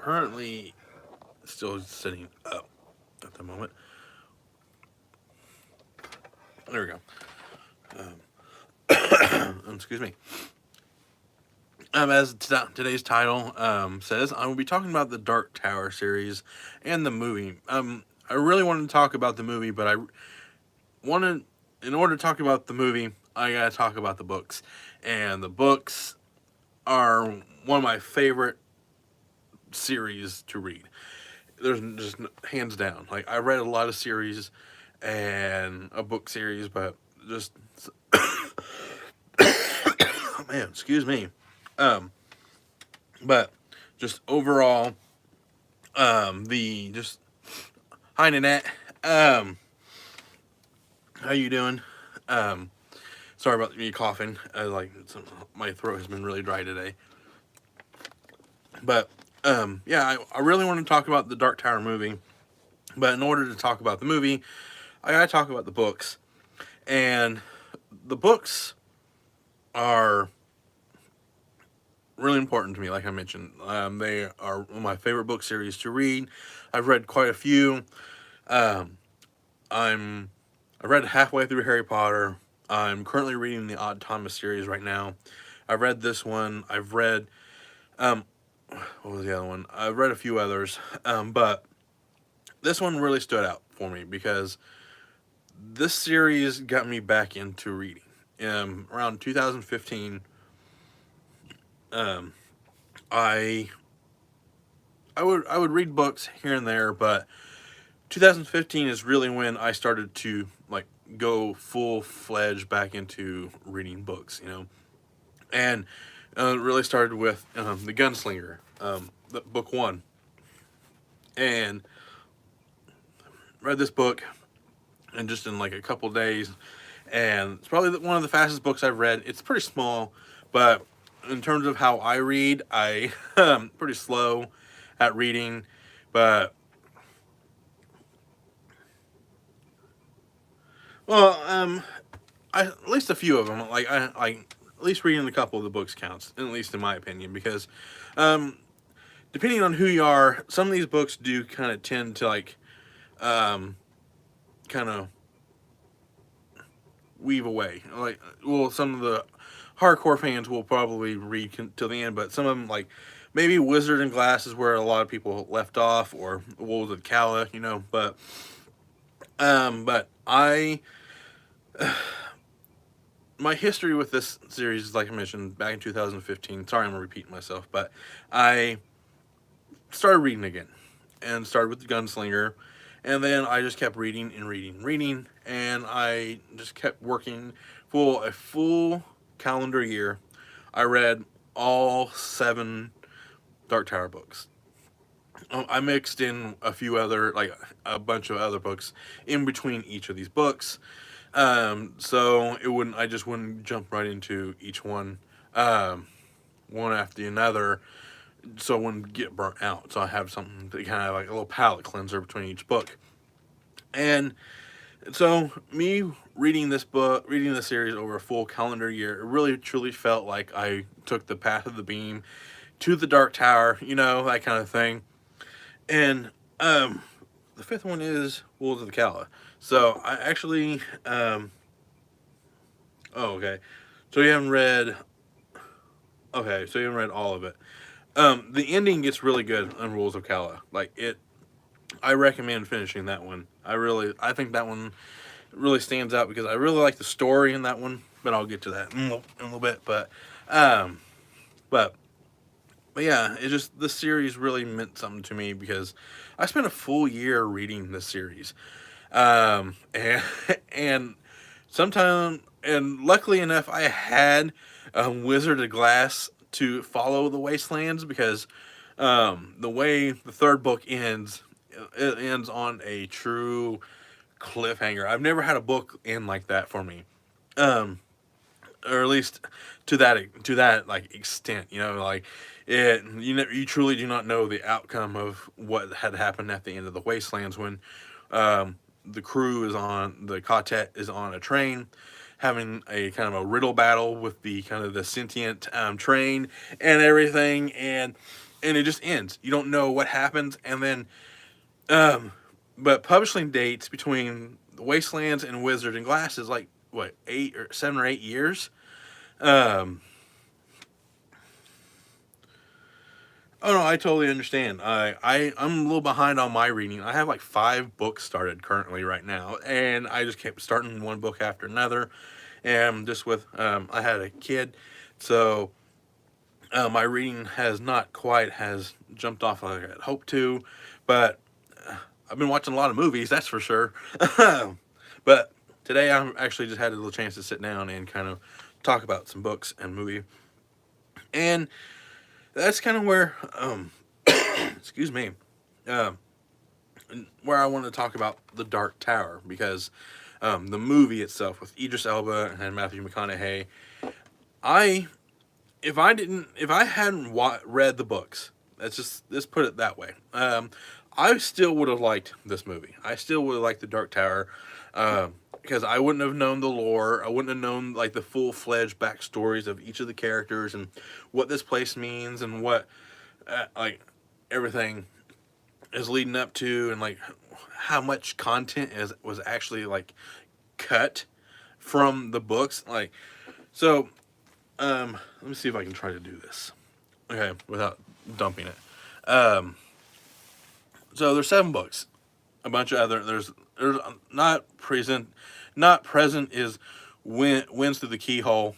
currently still sitting up at the moment. There we go. Excuse me. As today's title says, I will be talking about the Dark Tower series and the movie. I really wanted to talk about the movie, but I wanted, in order to talk about the movie, I gotta talk about the books, and the books are one of my favorite series to read. There's just hands down. Like I read a lot of series and a book series, but just oh man, excuse me. Um, but just overall, the just hi Nanette. Um, how you doing? Um, sorry about me coughing. My throat has been really dry today. But yeah, I really want to talk about the Dark Tower movie. But in order to talk about the movie, I gotta talk about the books. And the books are really important to me, like I mentioned. They are one of my favorite book series to read. I've read quite a few. Um, I read halfway through Harry Potter. I'm currently reading the Odd Thomas series right now. I've read this one. I've read um, what was the other one? I've read a few others, but this one really stood out for me because this series got me back into reading. Around 2015, um, I I would read books here and there, but 2015 is really when I started to like go full fledged back into reading books. And it really started with the Gunslinger, the book one, and read this book and just in like a couple days, and it's probably one of the fastest books I've read. It's pretty small, but in terms of how I read, I pretty slow at reading, but well, at least a few of them. Like at least reading a couple of the books counts, at least in my opinion, because um, depending on who you are, some of these books do kind of tend to like um, kind of weave away. Like, well, some of the hardcore fans will probably read till the end, but some of them, like maybe Wizard and Glass, is where a lot of people left off, or Wolves of Calla, but I, my history with this series is like I mentioned back in 2015. Sorry, I'm repeating myself, but I started reading again, and started with the Gunslinger, and then I just kept reading and reading and reading, and I just kept working for a full calendar year. I read all seven Dark Tower books. I mixed in a few other, like a bunch of other books in between each of these books. So it wouldn't, I just wouldn't jump right into each one, um, one after another, so I wouldn't get burnt out. So I have something to kind of like a little palate cleanser between each book. And so me reading this book, reading the series over a full calendar year, it really truly felt like I took the path of the beam to the Dark Tower, that kind of thing. And the fifth one is Wolves of the Calla. So I actually, oh okay, so you haven't read, okay, so you haven't read all of it. The ending gets really good on Rules of Calla. Like it, I recommend finishing that one. I think that one really stands out because I really like the story in that one. But I'll get to that in a little bit. Um, but but yeah, it just this series really meant something to me because I spent a full year reading this series. And and sometime and luckily enough, I had Wizard of Glass to follow the Wastelands because the way the third book ends, it ends on a true cliffhanger. I've never had a book end like that for me, um, or at least to that like extent. Like it. You truly do not know the outcome of what had happened at the end of the Wastelands when the crew is on the quartet is on a train having a kind of a riddle battle with the kind of the sentient train and everything, and and it just ends. You don't know what happens, and then, um, but publishing dates between Wastelands and Wizard and Glass is like what 7 or 8 years. Um, oh no, I totally understand. I'm a little behind on my reading. I have like 5 books started currently right now, and I just kept starting one book after another, and just with I had a kid, so my reading has not quite has jumped off like I had hoped to, but I've been watching a lot of movies, that's for sure. But today I actually just had a little chance to sit down and kind of talk about some books and movie, and that's kind of where excuse me, um, where I want to talk about The Dark Tower, because the movie itself with Idris Elba and Matthew McConaughey, I if I hadn't read the books, let's put it that way. I still would have liked this movie. I still would have liked The Dark Tower, because I wouldn't have known the lore. I wouldn't have known like the full fledged backstories of each of the characters and what this place means and what like everything is leading up to, and like how much content was actually like cut from the books. Like so, let me see if I can try to do this. Okay, without dumping it. So there's 7 books. A bunch of other there's not present is Winds Through the Keyhole,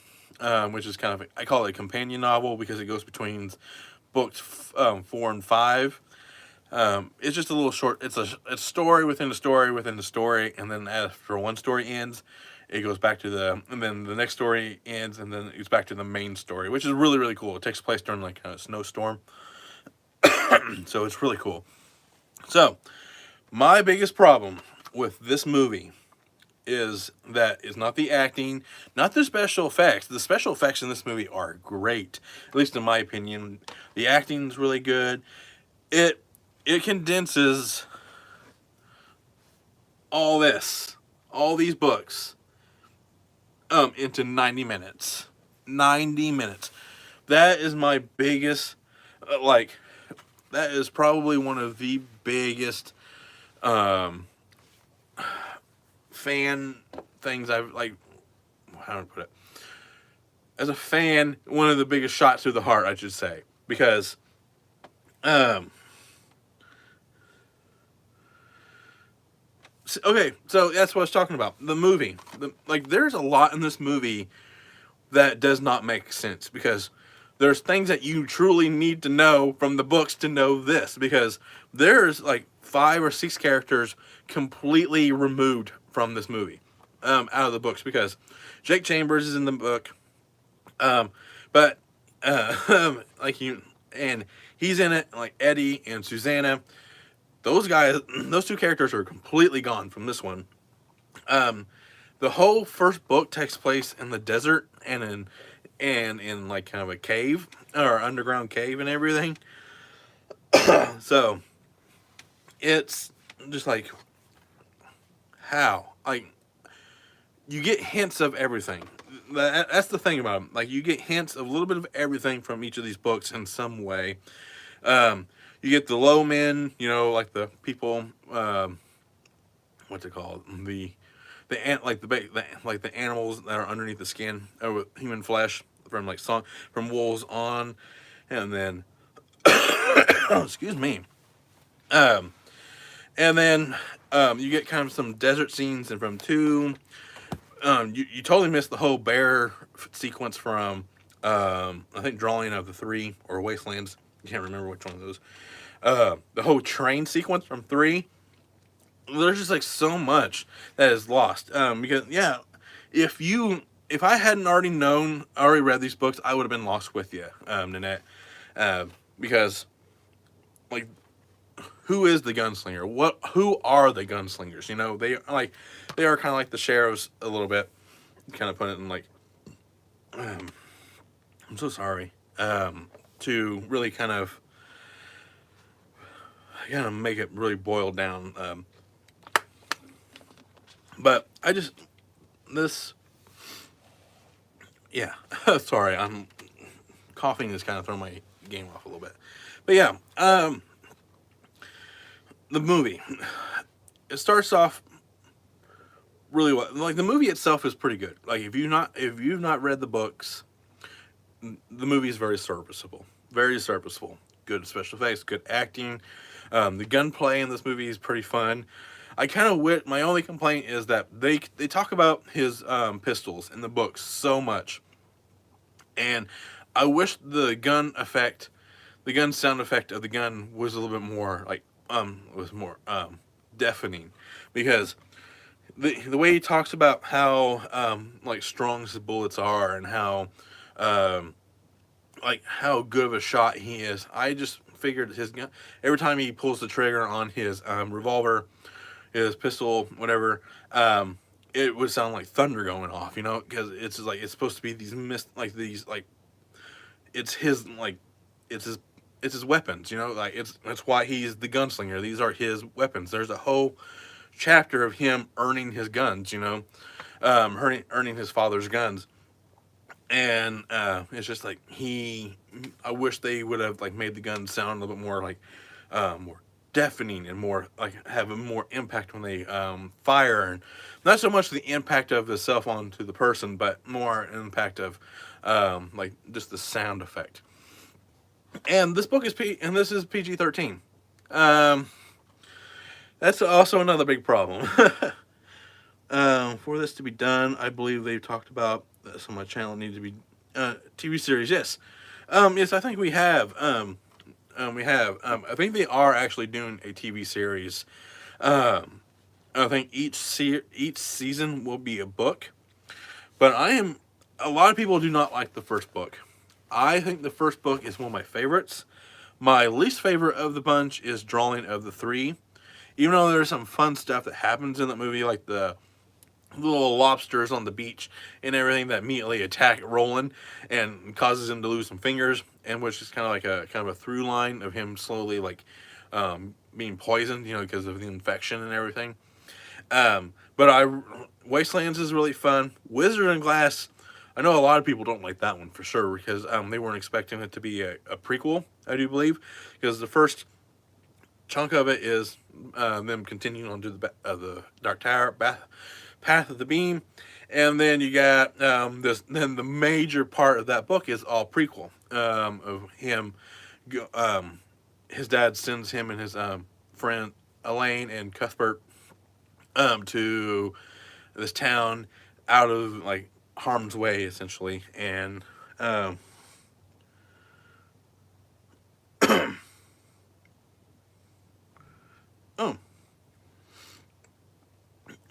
which is kind of I call it a companion novel because it goes between books 4 and 5. It's just a little short. It's a story within a story within the story, and then after one story ends, it goes back to and then the next story ends, and then it's back to the main story, which is really really cool. It takes place during like a snowstorm, so it's really cool. So my biggest problem with this movie is that it's not the acting, not the special effects. The special effects in this movie are great, at least in my opinion. The acting's really good. It condenses all these books, into 90 minutes. 90 minutes. That is my biggest, that is probably one of the biggest, fan things I've, like, how do I put it? As a fan, one of the biggest shots through the heart, I should say. Because, okay, so that's what I was talking about. The movie. There's a lot in this movie that does not make sense, because there's things that you truly need to know from the books to know this, because there's like 5 or 6 characters completely removed from this movie, out of the books, because Jake Chambers is in the book, but like and he's in it, like Eddie and Susanna. Those guys, those 2 characters are completely gone from this one. The whole first book takes place in the desert and in like kind of a cave or underground cave and everything. So it's just like, how, like, you get hints of everything. That's the thing about them. Like, you get hints of a little bit of everything from each of these books in some way. You get the low men, like the people, what's it called? Like the animals that are underneath the skin of human flesh, from like from wolves on, and then excuse me, and then you get kind of some desert scenes, and from 2, you totally missed the whole bear sequence from I think Drawing of the Three or Wastelands. I can't remember which one of those. The whole train sequence from 3. There's just like so much that is lost. Because yeah, if I hadn't already read these books, I would have been lost with you, Nanette. Because like, who is the gunslinger? Who are the gunslingers? They are kind of like the sheriffs a little bit. Kind of put it in like, I'm so sorry. To really kind of make it really boil down. But yeah, sorry, I'm coughing is kind of throwing my game off a little bit. But yeah, the movie, it starts off really well. Like the movie itself is pretty good. Like if you've not read the books, the movie is very serviceable. Very serviceable. Good special effects, good acting. The gunplay in this movie is pretty fun. I kind of my only complaint is that they talk about his pistols in the books so much, and I wish the gun sound effect of the gun was a little bit more like was more deafening, because the way he talks about how like strong his bullets are and how um, like how good of a shot he is. I just figured his gun every time he pulls the trigger on his revolver, his pistol, whatever, it would sound like thunder going off. You know, because it's like it's supposed to be these these like it's his like it's his it's his weapons. You know, like that's why he's the gunslinger. These are his weapons. There's a whole chapter of him earning his guns. You know, earning his father's guns, and it's just like I wish they would have like made the gun sound a little bit more like more deafening and more like have a more impact when they fire, and not so much the impact of the cell phone to the person, but more impact of like just the sound effect. And this is PG-13. Um, that's also another big problem. For this to be done, I believe they've talked about this on my channel needs to be TV series. Yes, yes, I think we have. We have. I think they are actually doing a TV series. Um, I think each season will be a book. But I am. A lot of people do not like the first book. I think the first book is one of my favorites. My least favorite of the bunch is Drawing of the Three. Even though there's some fun stuff that happens in that movie, like the little lobsters on the beach and everything that immediately attack Roland and causes him to lose some fingers, and which is kind of like a kind of a through line of him slowly like being poisoned, you know, because of the infection and everything. But Wastelands is really fun. Wizard and Glass, I know a lot of people don't like that one for sure because they weren't expecting it to be a prequel. I do believe because the first chunk of it is them continuing on to the Dark Tower, Path of the Beam, and then you got this. Then the major part of that book is all prequel of him. His dad sends him and his friend Elaine and Cuthbert to this town out of like harm's way essentially, and oh,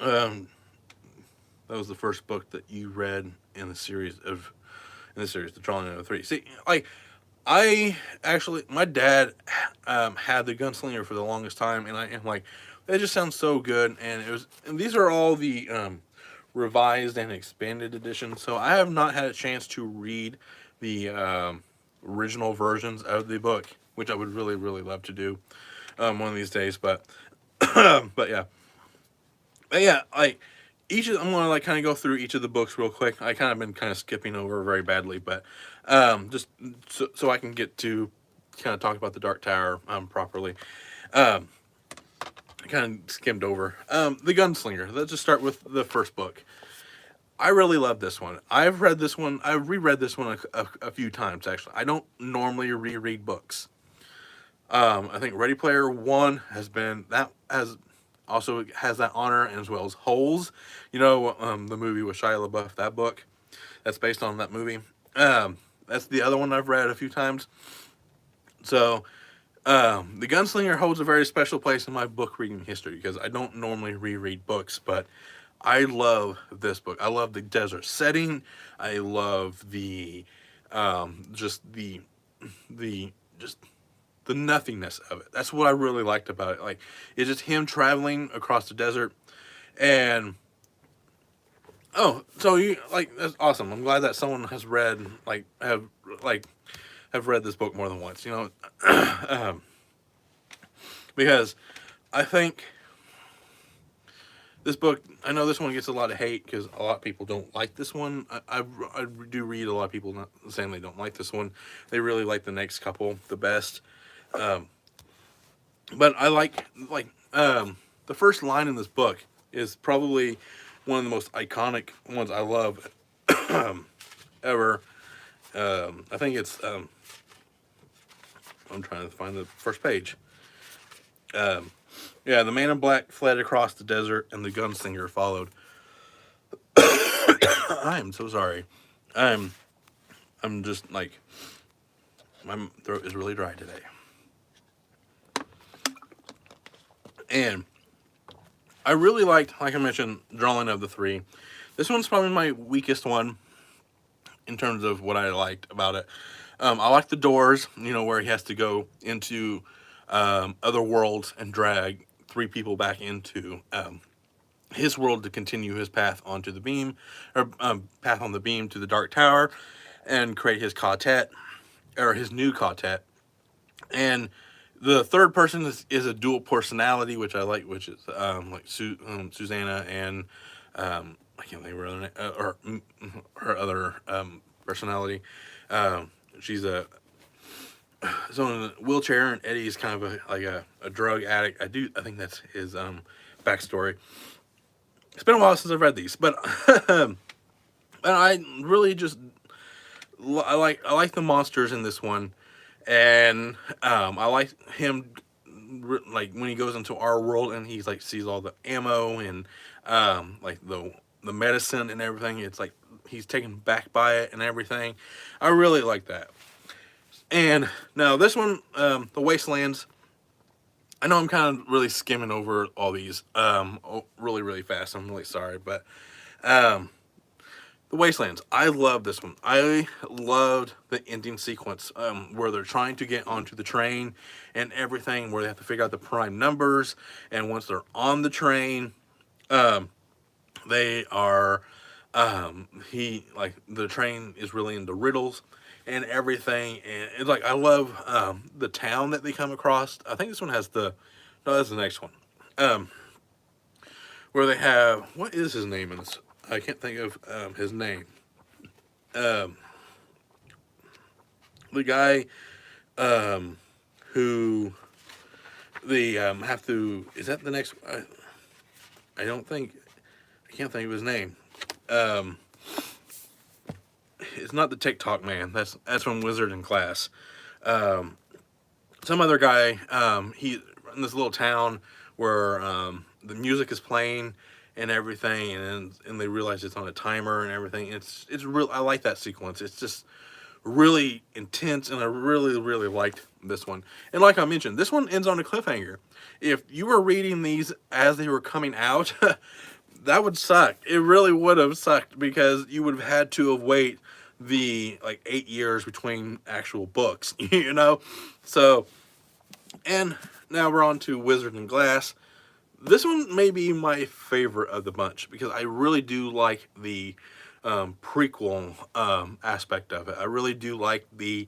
um, that was the first book that you read in the series, The Drawing of the Three. See, like I actually, my dad had the Gunslinger for the longest time, and I am like, that just sounds so good. And and these are all the revised and expanded editions. So I have not had a chance to read the original versions of the book, which I would really, really love to do one of these days. But but yeah, like I'm gonna like kind of go through each of the books real quick. I kind of been kind of skipping over very badly, but just so I can get to kind of talk about the Dark Tower properly. Um, I kind of skimmed over the Gunslinger. Let's just start with the first book. I really love this one. I've read this one. I've reread this one a few times actually. I don't normally reread books. I think Ready Player One has also has that honor, as well as Holes. You know, the movie with Shia LaBeouf. That book that's based on that movie. That's the other one I've read a few times. So the Gunslinger holds a very special place in my book reading history because I don't normally reread books, but I love this book. I love the desert setting. I love the just the just the nothingness of it. That's what I really liked about it. Like it's just him traveling across the desert, and oh, so you like that's awesome. I'm glad that someone has read like have read this book more than once. You know, because I think this book. I know this one gets a lot of hate because a lot of people don't like this one. I do read a lot of people not saying they don't like this one. They really like the next couple the best. Um, but I the first line in this book is probably one of the most iconic ones I love ever. I think it's I'm trying to find the first page. Um, yeah, the man in black fled across the desert, and the gunslinger followed. I am so sorry. I'm I'm just like my throat is really dry today, and I really liked, like I mentioned, Drawing of the Three. This one's probably my weakest one in terms of what I liked about it. I like the doors, where he has to go into other worlds and drag three people back into his world to continue his path onto the beam, or path on the beam to the Dark Tower, and create his quartet, or his new quartet. And the third person is a dual personality, which I like, which is like Susanna and I can't think of her other name, or her other personality. She's a someone in a wheelchair, and Eddie's kind of a drug addict. I think that's his backstory. It's been a while since I've read these, but and I really just I like the monsters in this one, and I like him like when he goes into our world and he's like sees all the ammo and like the medicine and everything. It's like he's taken back by it and everything. I really like that. And now this one, the Wastelands. I know I'm kind of really skimming over all these really really fast. I'm really sorry, but um, the Wastelands. I love this one. I loved the ending sequence where they're trying to get onto the train and everything, where they have to figure out the prime numbers. And once they're on the train, um, they are he like the train is really into riddles and everything. And it's like I love the town that they come across. I think this one has the no, that's the next one. Um, where they have what is his name in this? I can't think of his name. Um, the guy um, who they have to is that the next? I don't think I can't think of his name. Um, it's not the TikTok man. That's from Wizard in Class. Um, some other guy. He in this little town where the music is playing and everything, and they realize it's on a timer and everything. It's real. I like that sequence. It's just really intense, and I really really liked this one. And like I mentioned, this one ends on a cliffhanger. If you were reading these as they were coming out, that would suck. It really would have sucked because you would have had to have wait the like 8 years between actual books, So, and now we're on to Wizard and Glass. This one may be my favorite of the bunch because I really do like the prequel aspect of it. I really do like the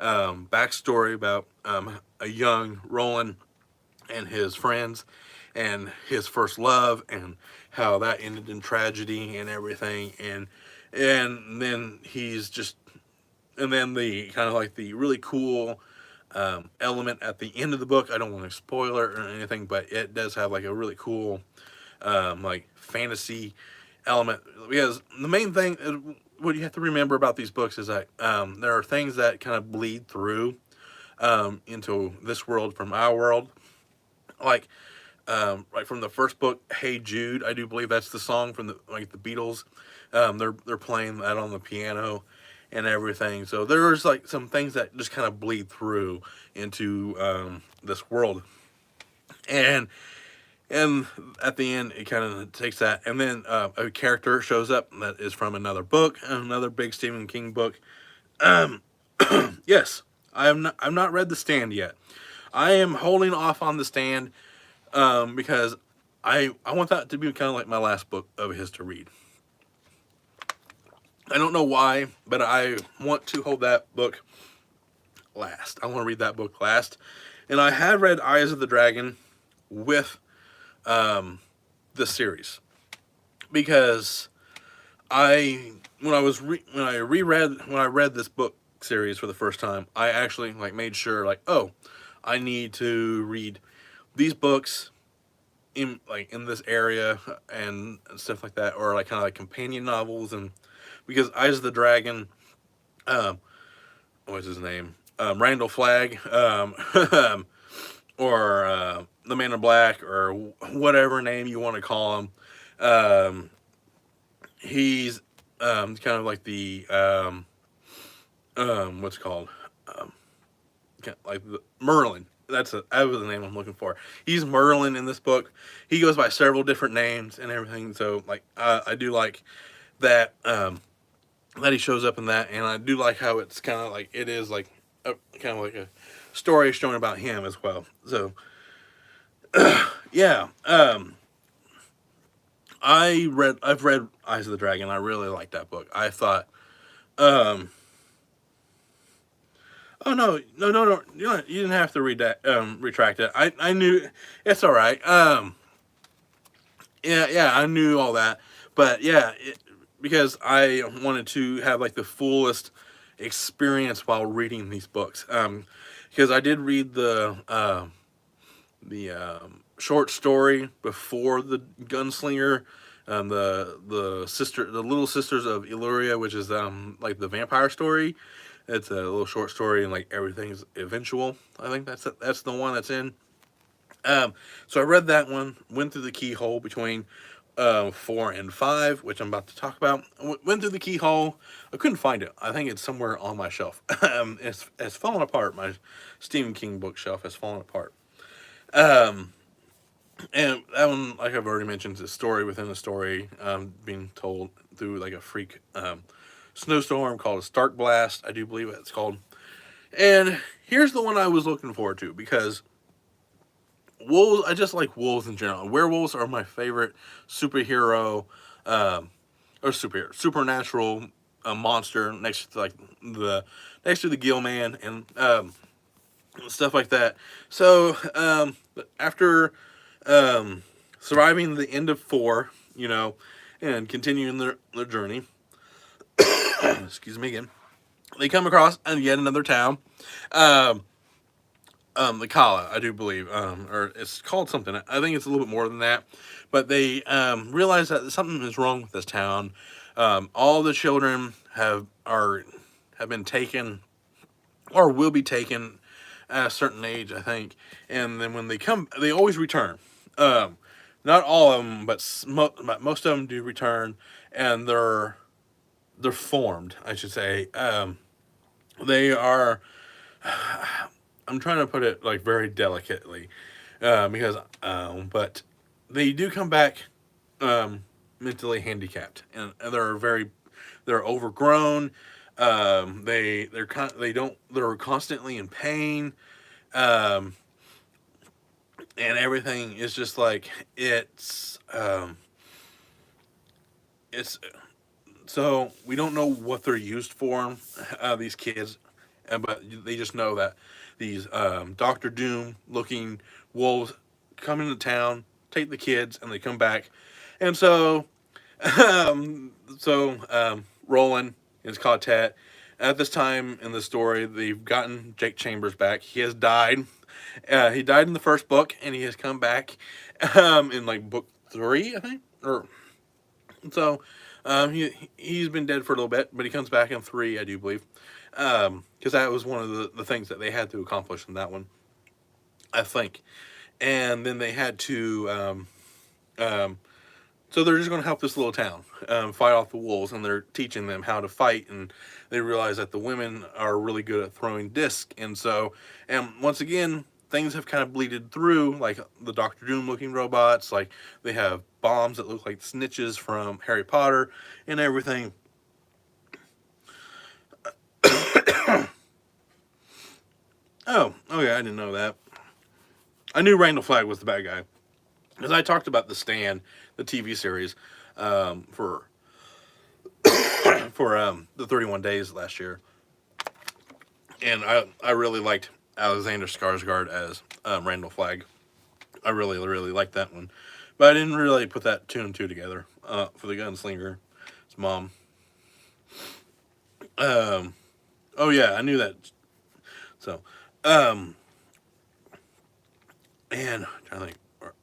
backstory about a young Roland and his friends and his first love and how that ended in tragedy and everything, and then he's just and then the kind of like the really cool element at the end of the book. I don't want to spoil it or anything, but it does have like a really cool like fantasy element, because the main thing what you have to remember about these books is that there are things that kind of bleed through into this world from our world, like right from the first book, "Hey Jude." I do believe that's the song from the Beatles. They're playing that on the piano and everything. So there's like some things that just kind of bleed through into this world, and and at the end it kind of takes that, and then a character shows up that is from another book, another big Stephen King book. Um, yes, I've not read The Stand yet. I am holding off on The Stand because I want that to be kind of like my last book of his to read. I don't know why, but I want to hold that book last. I want to read that book last. And I had read Eyes of the Dragon with the series because when I read this book series for the first time, I actually like made sure like, oh, I need to read these books in this area and stuff like that, or like kind of like companion novels. And because Eyes of the Dragon, um, what's his name? Randall Flagg, or the Man in Black, or whatever name you want to call him. Um, he's kind of like the what's it called, um, like the Merlin. That was the name I'm looking for. He's Merlin in this book. He goes by several different names and everything. So like I do like that that he shows up in that, and I do like how it's kind of like it is like kind of like a story showing about him as well. So yeah, I've read Eyes of the Dragon. I really like that book. I thought, um, oh no, no, you didn't have to read that. Retract it. I knew it's all right. Yeah, I knew all that, but yeah, because I wanted to have like the fullest experience while reading these books. Because I did read the short story before the Gunslinger, the Little Sisters of Illyria, which is like the vampire story. It's a little short story, and like everything's eventual. I think that's the one that's in. So I read that one, went through the keyhole between 4 and 5, which I'm about to talk about. Went through the keyhole. I couldn't find it. I think it's somewhere on my shelf. It's fallen apart. My Stephen King bookshelf has fallen apart. Um, and that one, like I've already mentioned, is a story within a story, being told through like a freak snowstorm called a Stark Blast. I do believe it's called. And here's the one I was looking forward to, because wolves. I just like wolves in general. Werewolves are my favorite superhero, um, or superhero supernatural monster next to like the next to the Gill Man and stuff like that. So after surviving the end of 4, and continuing their journey, excuse me again, they come across yet another town. Um, the Kala, I do believe, or it's called something. I think it's a little bit more than that, but they realize that something is wrong with this town. All the children have been taken, or will be taken at a certain age, I think. And then when they come, they always return. Um, Not all of them, but most of them do return, and they're formed, I should say. They are. I'm trying to put it like very delicately, because but they do come back mentally handicapped, and they're overgrown. They're constantly in pain, um, and everything is just like it's so we don't know what they're used for, these kids, but they just know that these Doctor Doom looking wolves come into town, take the kids, and they come back, and um, Roland is Quartet. At this time in the story, they've gotten Jake Chambers back. He has died. He died in the first book, and he has come back in like book 3, I think, or so. He's been dead for a little bit, but he comes back in 3, I do believe, because that was one of the things that they had to accomplish in that one, I think. And then they had to, um, so they're just going to help this little town fight off the wolves, and they're teaching them how to fight. And they realize that the women are really good at throwing disc, and once again, things have kind of bleeded through, like the Doctor Doom looking robots, like they have bombs that look like snitches from Harry Potter and everything. Oh yeah, I didn't know that. I knew Randall Flagg was the bad guy, because I talked about The Stand, the TV series, for the 31 Days last year, and I really liked Alexander Skarsgård as Randall Flagg. I really liked that one, but I didn't really put that 2 and 2 together for the Gunslinger. His mom. Oh yeah, I knew that. So, um, and I'm trying to think.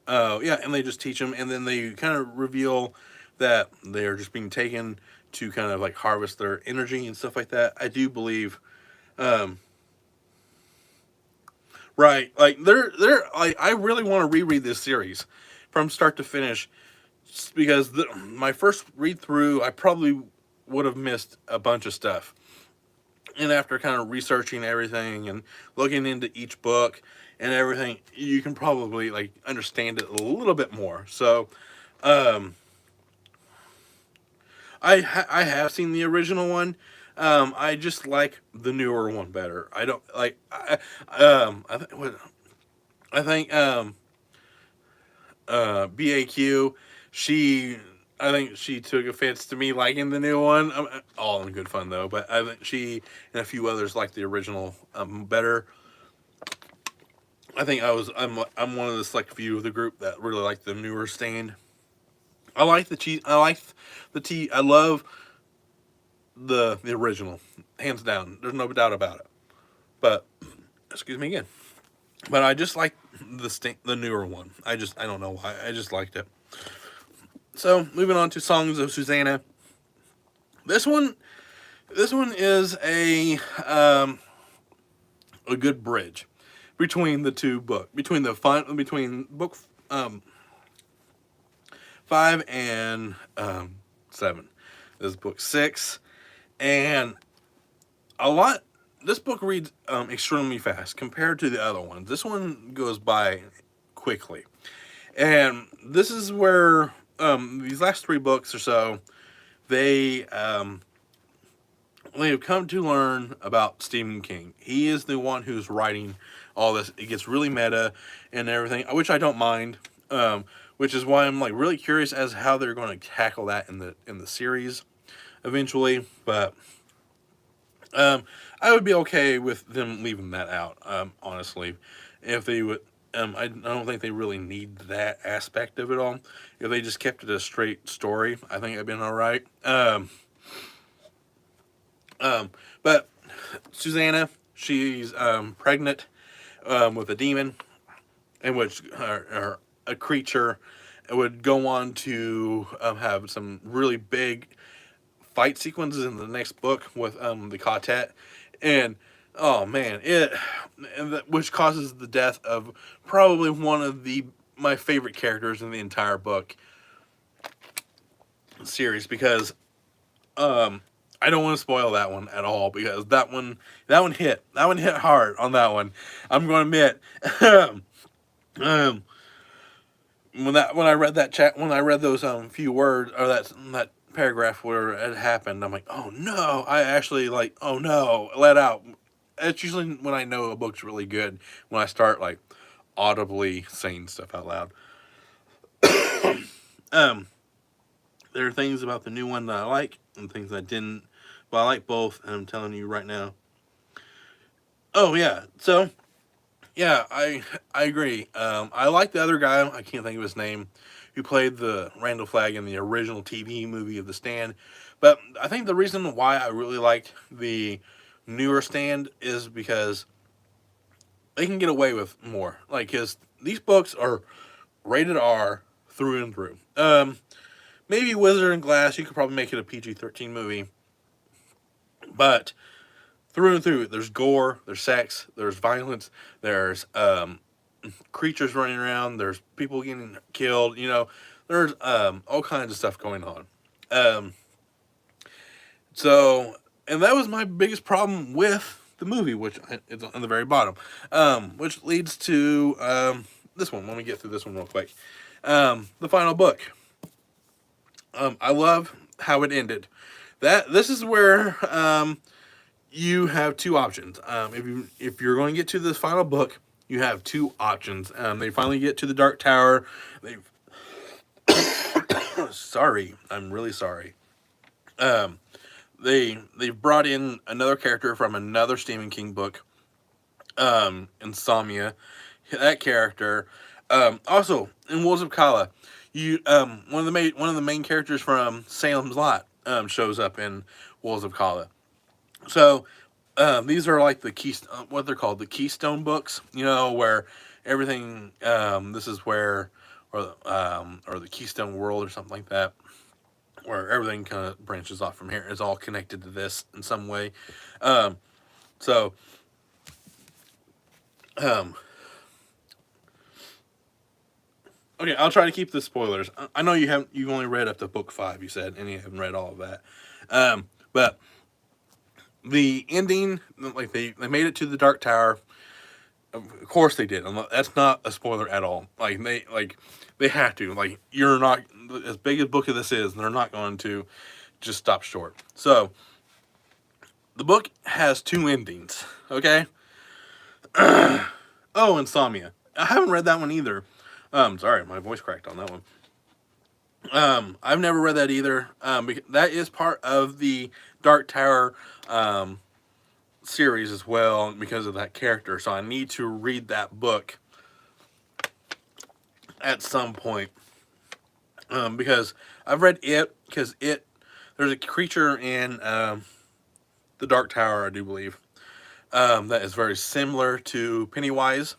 Oh yeah, and they just teach them, and then they kind of reveal that they are just being taken to kind of like harvest their energy and stuff like that. I do believe, um, right? Like they're like I really want to reread this series from start to finish because my first read through, I probably would have missed a bunch of stuff. And after kind of researching everything and looking into each book and everything, you can probably like understand it a little bit more. So, um, I have seen the original one. I just like the newer one better. I don't like I think BAQ, she I think she took offense to me liking the new one. All in good fun though, but I think she and a few others like the original better. I think I'm one of the select few of the group that really like the newer Stained. I like the cheese. I like the tea. I love the original, hands down. There's no doubt about it. But excuse me again. But I just like the newer one. I don't know why. I just liked it. So moving on to Songs of Susanna. This one this one is a good bridge between the two book between book um 5 and 7. This is book 6, and a lot. This book reads extremely fast compared to the other ones. This one goes by quickly, and this is where these last 3 books or so they they have come to learn about Stephen King. He is the one who's writing all this. It gets really meta and everything, which I don't mind. Which is why I'm like really curious as how they're going to tackle that in the series eventually. But I would be okay with them leaving that out. Honestly, if they would. I don't think they really need that aspect of it all. If they just kept it a straight story, I think I'd been all right. But Susanna, she's pregnant with a demon, in which a creature would go on to have some really big fight sequences in the next book with the quartet, and oh man, which causes the death of probably one of the my favorite characters in the entire book series because I don't want to spoil that one at all because that one hit hard on that one. I'm going to admit, um, when I read that chat when I read those few words or that paragraph where it happened, I'm like, oh no! I actually like, oh no, let out. It's usually when I know a book's really good when I start like audibly saying stuff out loud. Um, there are things about the new one that I like and things I didn't, but I like both, and I'm telling you right now. Oh yeah, so yeah, I agree. I like the other guy. I can't think of his name, who played the Randall Flagg in the original TV movie of The Stand. But I think the reason why I really liked the newer Stand is because they can get away with more. Like, cause these books are rated R through and through. Maybe Wizard and Glass, you could probably make it a PG-13 movie, but through and through, there's gore, there's sex, there's violence, there's creatures running around, there's people getting killed. There's all kinds of stuff going on. Um, so, and that was my biggest problem with the movie, which is on the very bottom, which leads to this one. Let me get through this one real quick. The final book. I love how it ended. This is where you have two options. If you're going to get to this final book, you have two options. They finally get to the Dark Tower. Sorry, I'm really sorry. Um, they've brought in another character from another Stephen King book, Insomnia. That character, also in Wolves of Kala, one of the main characters from Salem's Lot shows up in Wolves of Kala. So these are like what they're called, the Keystone books. Where everything. This is where, or the Keystone World or something like that, where everything kind of branches off from here. It's all connected to this in some way. Um, so, um, okay, I'll try to keep the spoilers. I know you've only read up to book 5, you said, and you haven't read all of that. But the ending, like they made it to the Dark Tower. Of course they did. That's not a spoiler at all. They have to. Like, you're not, as big as book of this is, they're not going to just stop short. So the book has 2 endings. Okay. Oh, Insomnia. I haven't read that one either. Sorry, my voice cracked on that one. I've never read that either. Because that is part of the Dark Tower series as well because of that character. So I need to read that book at some point. Because I've read it, because there's a creature in the Dark Tower, I do believe, that is very similar to Pennywise.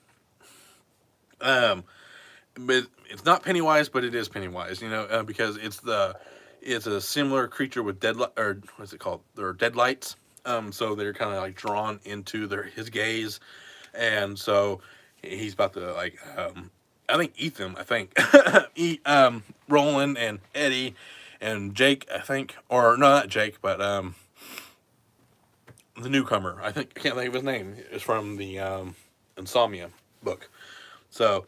But it's not Pennywise, but it is Pennywise. Because it's a similar creature with or what's it called? They're deadlights. So they're kind of like drawn into his gaze, and so he's about to I think eat them. I think eat Roland and Eddie and Jake. I think, or no, not Jake, but the newcomer. I can't think of his name. It's from the Insomnia book. So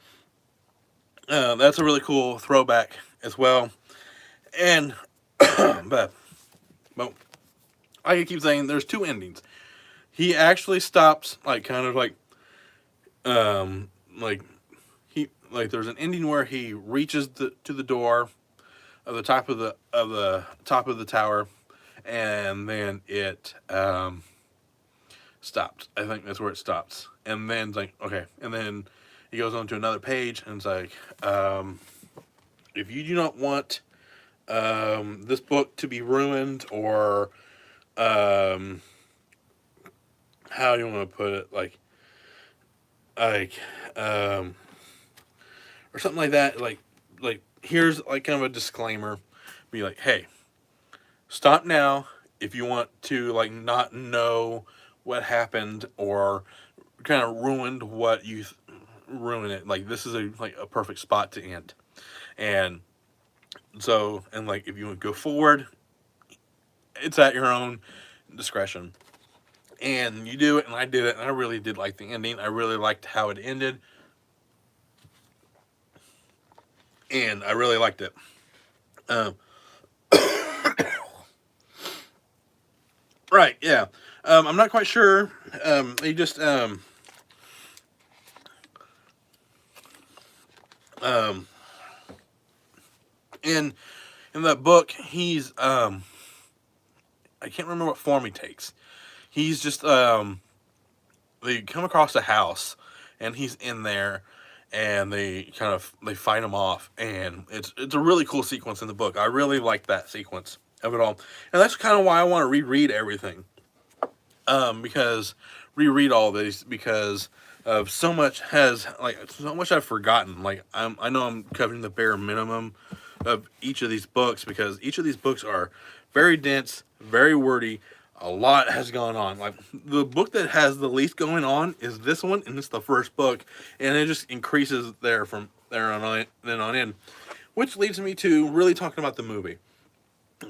that's a really cool throwback as well. And but I can keep saying there's 2 endings. He actually stops kind of like there's an ending where he reaches to the door of the top of the tower, and then it stops. I think that's where it stops. And then it's like, okay, and then he goes on to another page, and it's like, if you do not want this book to be ruined, or how do you want to put it, like or something like that, like here's kind of a disclaimer, be like, hey, stop now if you want to not know what happened, or kind of ruined what you ruin it. This is a perfect spot to end. And so, and if you want to go forward, it's at your own discretion. And you do it, and I did it, and I really did like the ending. I really liked how it ended, and I really liked it. Right, yeah. I'm not quite sure. They just in that book, he's I can't remember what form he takes. He's just they come across a house, and he's in there, and they fight him off, and it's a really cool sequence in the book. I really like that sequence of it all, and that's kind of why I want to reread everything. Because reread all these, because of so much I've forgotten. I know I'm covering the bare minimum of each of these books, because each of these books are very dense, very wordy. A lot has gone on. The book that has the least going on is this one, and it's the first book, and it just increases there from there on in, which leads me to really talking about the movie.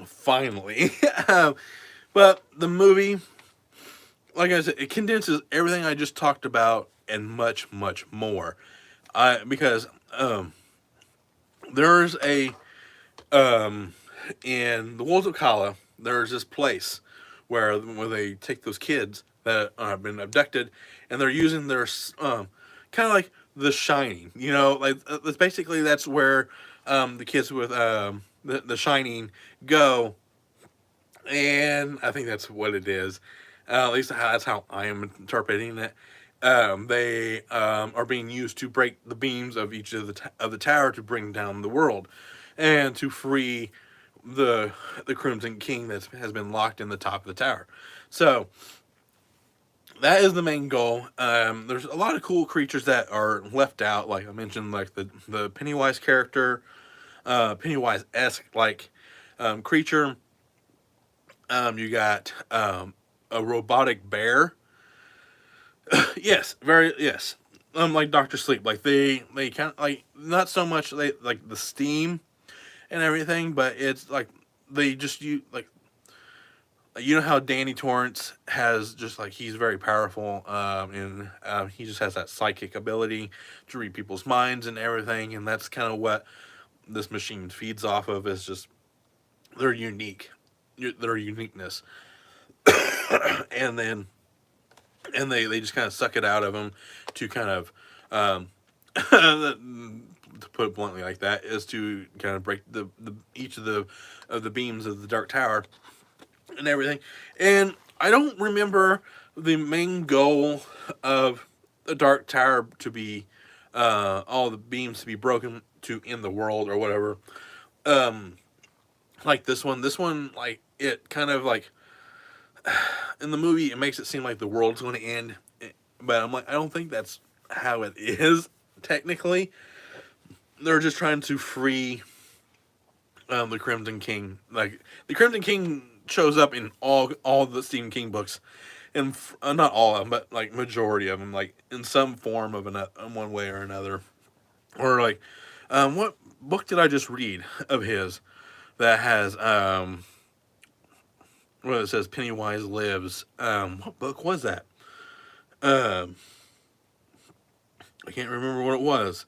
Finally, but the movie, like I said, it condenses everything I just talked about and much, much more. Because there's in the Wolves of Kala, there's this place where they take those kids that have been abducted, and they're using their kind of like The Shining. That's basically that's where the kids with the Shining go, and I think that's what it is. At least that's how I am interpreting it. They are being used to break the beams of each of the tower to bring down the world, and to free the Crimson King that has been locked in the top of the tower. So that is the main goal. There's a lot of cool creatures that are left out, like I mentioned, like the Pennywise character, Pennywise esque like creature. You got a robotic bear. Yes, very yes. Like Doctor Sleep, like they kind of like not so much they like the steam and everything, but it's like they just you like you know how Danny Torrance has just like he's very powerful, and he just has that psychic ability to read people's minds and everything, and that's kind of what this machine feeds off of is just their their uniqueness, and then they just kind of suck it out of them to kind of to put it bluntly like that is to kind of break the each of the beams of the Dark Tower and everything. And I don't remember the main goal of the Dark Tower to be all the beams to be broken to end the world or whatever. Um, like this one, like it kind of like in the movie, it makes it seem like the world's going to end, but I'm like, I don't think that's how it is. Technically, they're just trying to free the Crimson King. Like the Crimson King shows up in all the Stephen King books, and not all of them, but like majority of them, like in some form of in one way or another. Or like, what book did I just read of his that has well, it says Pennywise lives. What book was that? Um, I can't remember what it was.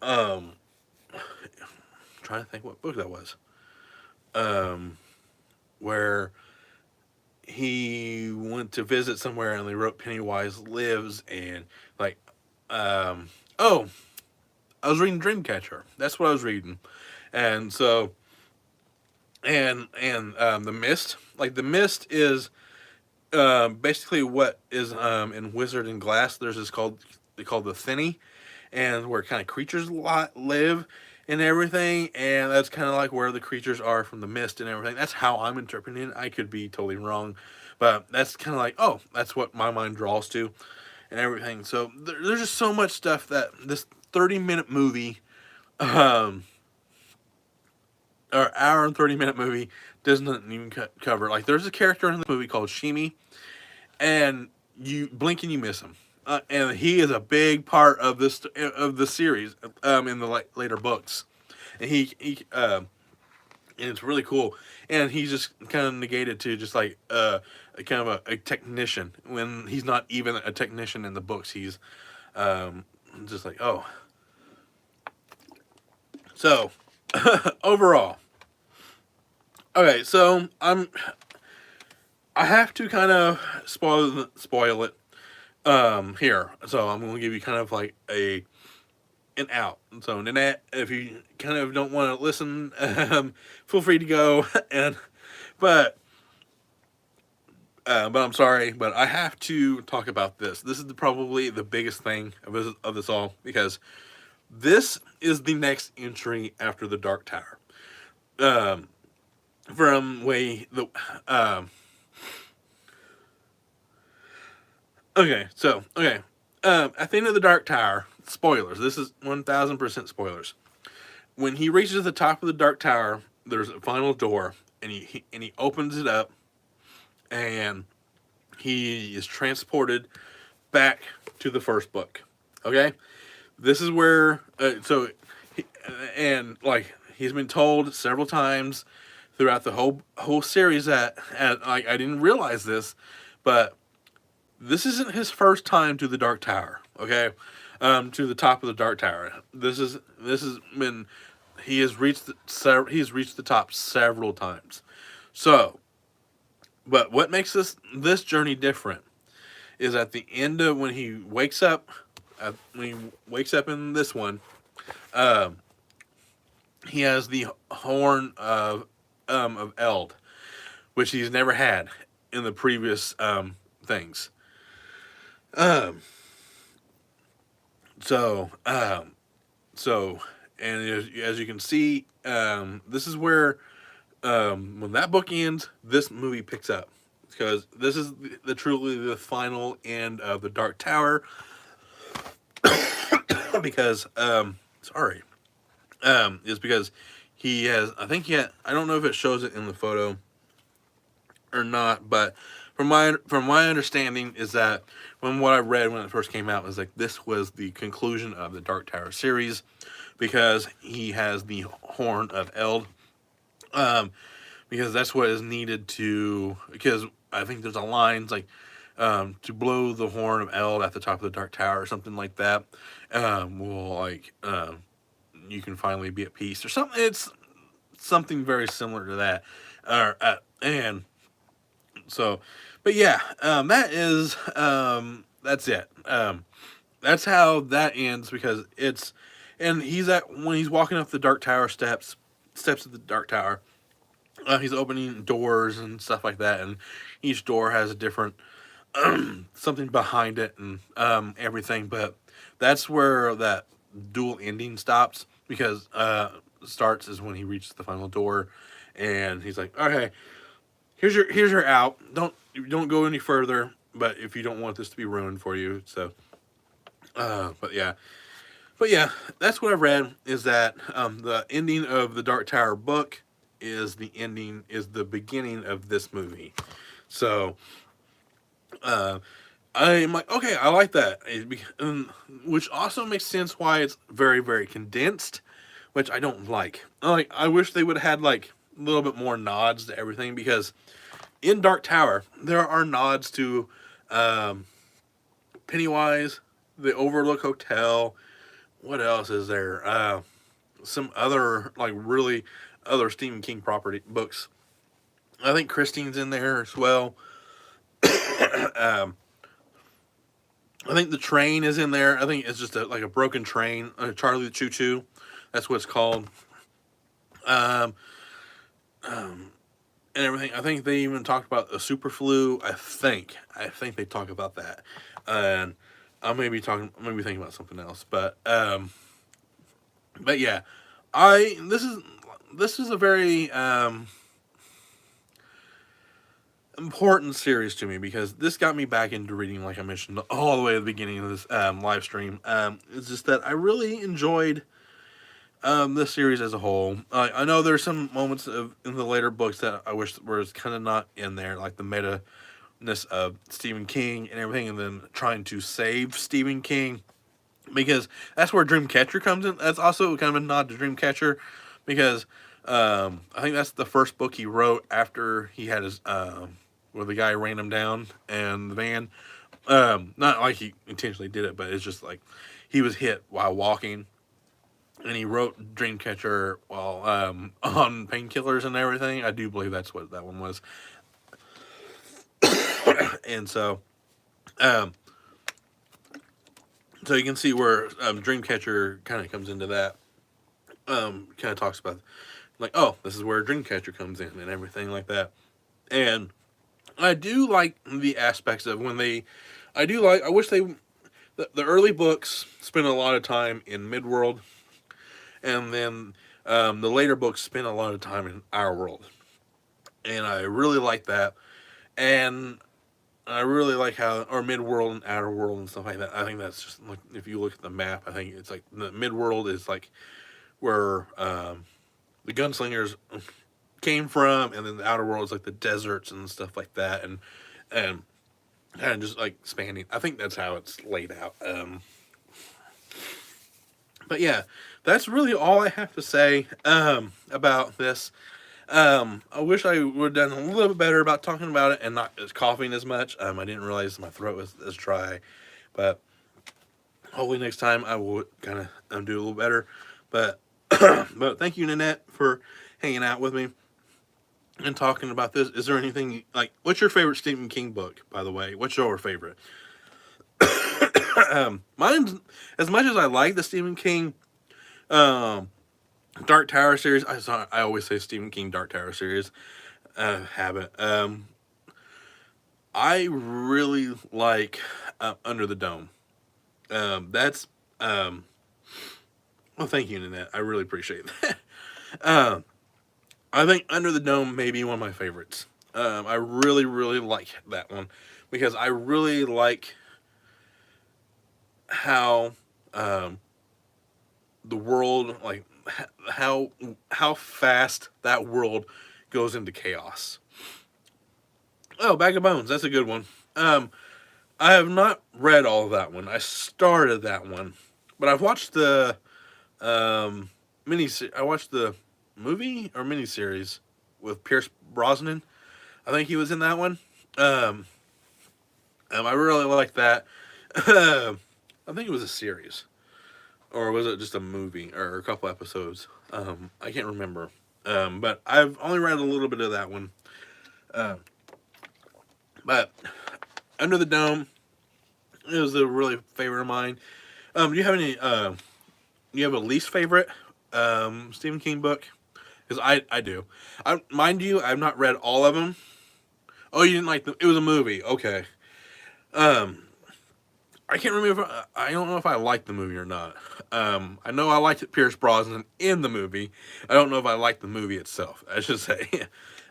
Um, I'm trying to think what book that was. Um, where he went to visit somewhere and they wrote Pennywise lives and like um oh I was reading Dreamcatcher. That's what I was reading. And so and the Mist, like the Mist is basically what is in Wizard and Glass. There's this called they call the Thinny, and where kind of creatures live and everything, and that's kind of like where the creatures are from the Mist and everything. That's how I'm interpreting it. I could be totally wrong, but that's kind of like, oh, that's what my mind draws to and everything. So there's just so much stuff that this 30-minute movie, um, or hour and 30-minute movie doesn't even cover. Like there's a character in the movie called Shimi, and you blink and you miss him. And he is a big part of the series in the later books, and and it's really cool. And he's just kind of negated to just like a kind of a technician when he's not even a technician in the books. He's just like oh. So overall, okay. So I have to kind of spoil it here. So I'm going to give you kind of like an out. So Nanette, if you kind of don't want to listen, feel free to go. And but but I'm sorry, but I have to talk about this. This is probably the biggest thing of this all because this is the next entry after the Dark Tower. Um, from way the okay, so okay, at the end of the Dark Tower, spoilers. This is 1,000% spoilers. When he reaches the top of the Dark Tower, there's a final door, and he opens it up, and he is transported back to the first book. Okay, this is where he, and like he's been told several times throughout the whole series that and like I didn't realize this, but this isn't his first time to the Dark Tower. Okay, to the top of the Dark Tower. This has been he's reached the top several times. So, but what makes this journey different is at the end of when he wakes up, when he wakes up in this one, um, he has the horn of Eld, which he's never had in the previous things. Um, so so and as you can see, this is where when that book ends, this movie picks up. because this is the truly the final end of the Dark Tower. Because sorry, is because he has. I think he had. I don't know if it shows it in the photo or not, but from my understanding is that from what I read when it first came out was like this was the conclusion of the Dark Tower series because he has the Horn of Eld. Um, because that's what is needed to. Because I think there's a line like to blow the horn of Eld at the top of the Dark Tower or something like that. Will like you can finally be at peace or something. It's something very similar to that. And so, but yeah, that's it. That's how that ends because it's and he's at when he's walking up the Dark Tower steps of the Dark Tower. He's opening doors and stuff like that, and each door has a different something behind it and everything. But that's where that dual ending stops because starts is when he reaches the final door, and he's like, "Okay, here's your out. Don't go any further. But if you don't want this to be ruined for you, so but yeah." But yeah, that's what I read. Is that the ending of the Dark Tower book is the beginning of this movie. So I'm like, okay, I like that, which also makes sense why it's very very condensed, which I don't like. I wish they would have had like a little bit more nods to everything because in Dark Tower there are nods to um, Pennywise, the Overlook Hotel. What else is there? Some other like really other Stephen King property books. I think Christine's in there as well. um, I think the train is in there. I think it's just like a broken train, Charlie the Choo Choo. That's what it's called. Um, and everything. I think they even talked about a super flu. I think they talk about that, and I may be thinking about something else, but yeah, I this is a very important series to me because this got me back into reading, like I mentioned all the way at the beginning of this live stream. It's just that I really enjoyed this series as a whole. I know there's some moments in the later books that I wish were kind of not in there, like the meta ness of Stephen King and everything, and then trying to save Stephen King because that's where Dreamcatcher comes in. That's also kind of a nod to Dreamcatcher because I think that's the first book he wrote after he had his where the guy ran him down and the van. Not like he intentionally did it, but it's just like he was hit while walking, and he wrote Dreamcatcher while on painkillers and everything. I do believe that's what that one was, and um, so you can see where Dreamcatcher kind of comes into that. Kind of talks about like, oh, this is where Dreamcatcher comes in and everything like that. And I do like the aspects of when they, I do like, I wish the early books spent a lot of time in Midworld, and then the later books spent a lot of time in our world. And I really like that. And I really like how, or Midworld and Outer World and stuff like that. I think that's just like, if you look at the map, I think it's like the Midworld is like where the gunslingers came from, and then the Outer World is like the deserts and stuff like that, and kind of just like spanning. I think that's how it's laid out. But yeah, that's really all I have to say about this. I wish I would have done a little bit better about talking about it and not coughing as much. I didn't realize my throat was as dry, but hopefully next time I will kind of do a little better. But but thank you, Nanette, for hanging out with me and talking about this. Is there anything like what's your favorite Stephen King book, by the way? What's your favorite? Mine's as much as I like the Stephen King Dark Tower series. I always say Stephen King Dark Tower series. Habit. I really like Under the Dome. That's well, thank you, Nanette. I really appreciate that. I think Under the Dome may be one of my favorites. I really, really like that one because I really like how um, the world, like how fast that world goes into chaos. Oh, Bag of Bones, that's a good one. Um, I have not read all of that one. I started that one, but I've watched the um, mini. I watched the movie or miniseries with Pierce Brosnan. I think he was in that one. Um, I really like that. I think it was a series, or was it just a movie or a couple episodes? I can't remember. But I've only read a little bit of that one. Uh, but Under the Dome is a really favorite of mine. Do you have any? Do you have a least favorite Stephen King book? Because I do. Mind you, I've not read all of them. Oh, you didn't like the? It was a movie. Okay. Um, I can't remember. I don't know if I liked the movie or not. I know I liked Pierce Brosnan in the movie. I don't know if I liked the movie itself. I should say.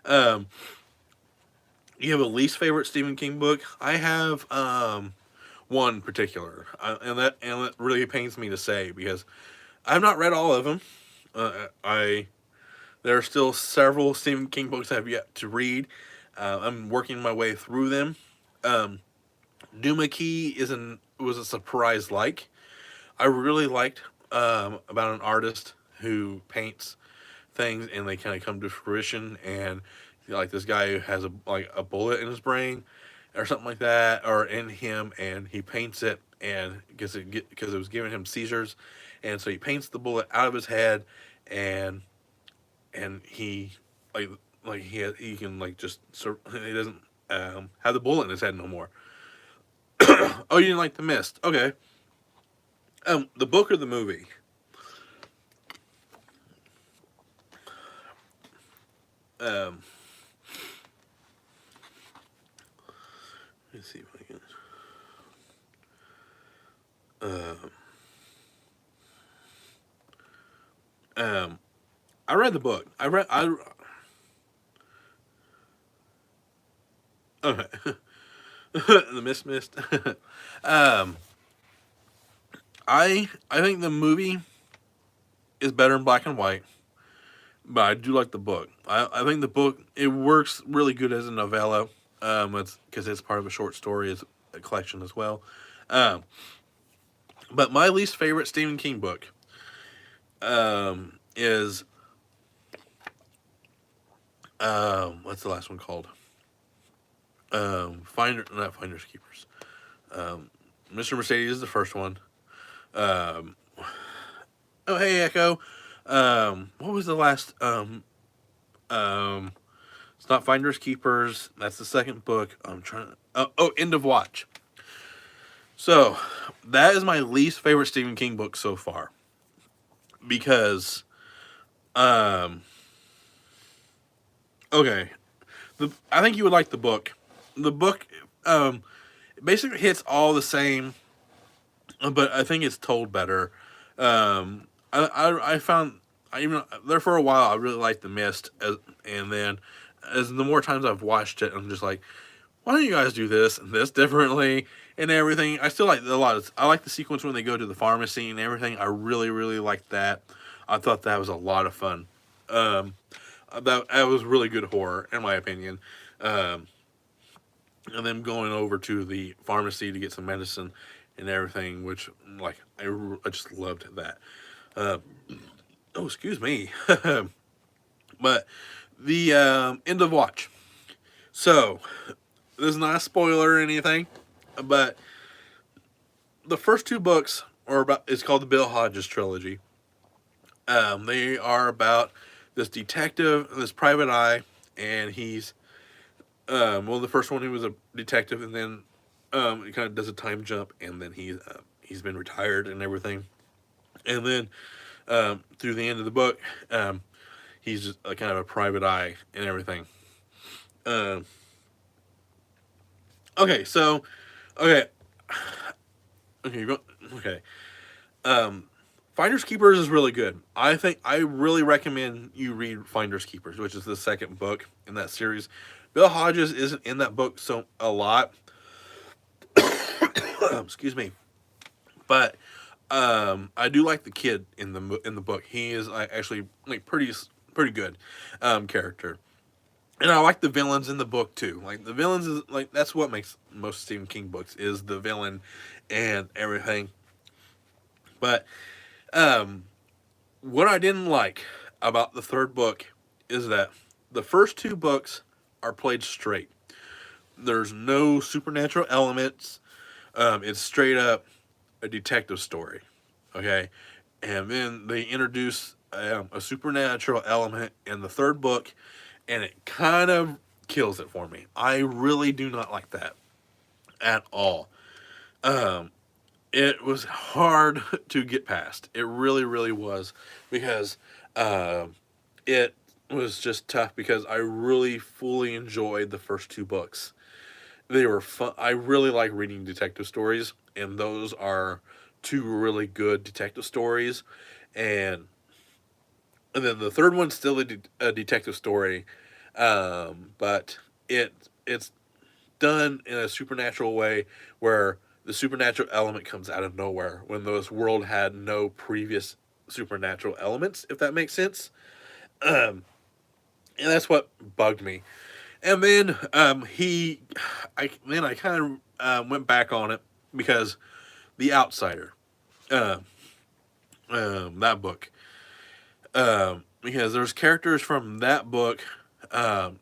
um, you have a least favorite Stephen King book? I have one particular, and that really pains me to say because I've not read all of them. I There are still several Stephen King books I have yet to read. I'm working my way through them. Um, Duma Key was a surprise. Like I really liked about an artist who paints things and they kind of come to fruition. And like this guy who has a bullet in his brain or something like that, or in him, and he paints it and because it was giving him seizures, and so he paints the bullet out of his head, and he like he can like just he doesn't have the bullet in his head no more. Oh, you didn't like The Mist? Okay. The book or the movie? Um, let me see if I can. Um, I read the book. Okay. The Mist. um, I think the movie is better in black and white, but I do like the book. I think the book it works really good as a novella. It's because it's part of a short story, as a collection as well. Um, but my least favorite Stephen King book is what's the last one called? Not Finders Keepers. Mr. Mercedes is the first one. Um, oh hey Echo. What was the last? It's not Finders Keepers. That's the second book. I'm trying. End of Watch. So that is my least favorite Stephen King book so far because um okay, I think you would like the book. The book basically hits all the same, but I think it's told better. I found I even there for a while I really liked The Mist, and then as the more times I've watched it, I'm just like, why don't you guys do this and this differently and everything? I still like a lot of. I like the sequence when they go to the pharmacy and everything. I really really liked that. I thought that was a lot of fun. Um, that was really good horror in my opinion. Um, and then going over to the pharmacy to get some medicine and everything, which like I just loved that. Uh, oh, excuse me, but the end of Watch. So this is not a spoiler or anything, but the first two books are about. It's called the Bill Hodges trilogy. They are about this detective, this private eye, and he's well, the first one he was a detective, and then he kind of does a time jump, and then he's been retired and everything, and then through the end of the book, he's just a kind of a private eye and everything. Um, okay, so okay, okay, okay. Um, Finders Keepers is really good. I really recommend you read Finders Keepers, which is the second book in that series. Bill Hodges isn't in that book so a lot. Excuse me, but I do like the kid in the book. He is actually like pretty good character. And I like the villains in the book too. Like the villains is like that's what makes most Stephen King books is the villain and everything. But um, what I didn't like about the third book is that the first two books are played straight. There's no supernatural elements. It's straight up a detective story. Okay, and then they introduce a supernatural element in the third book, and it kind of kills it for me. I really do not like that at all. Um, it was hard to get past. It really, really was because it was just tough because I really fully enjoyed the first two books. They were fun. I really like reading detective stories, and those are two really good detective stories. And and then the third one's still a detective story, but it's done in a supernatural way where the supernatural element comes out of nowhere when this world had no previous supernatural elements, if that makes sense. Um, and that's what bugged me. And then I kind of went back on it because The Outsider, uh, that book, because there's characters from that book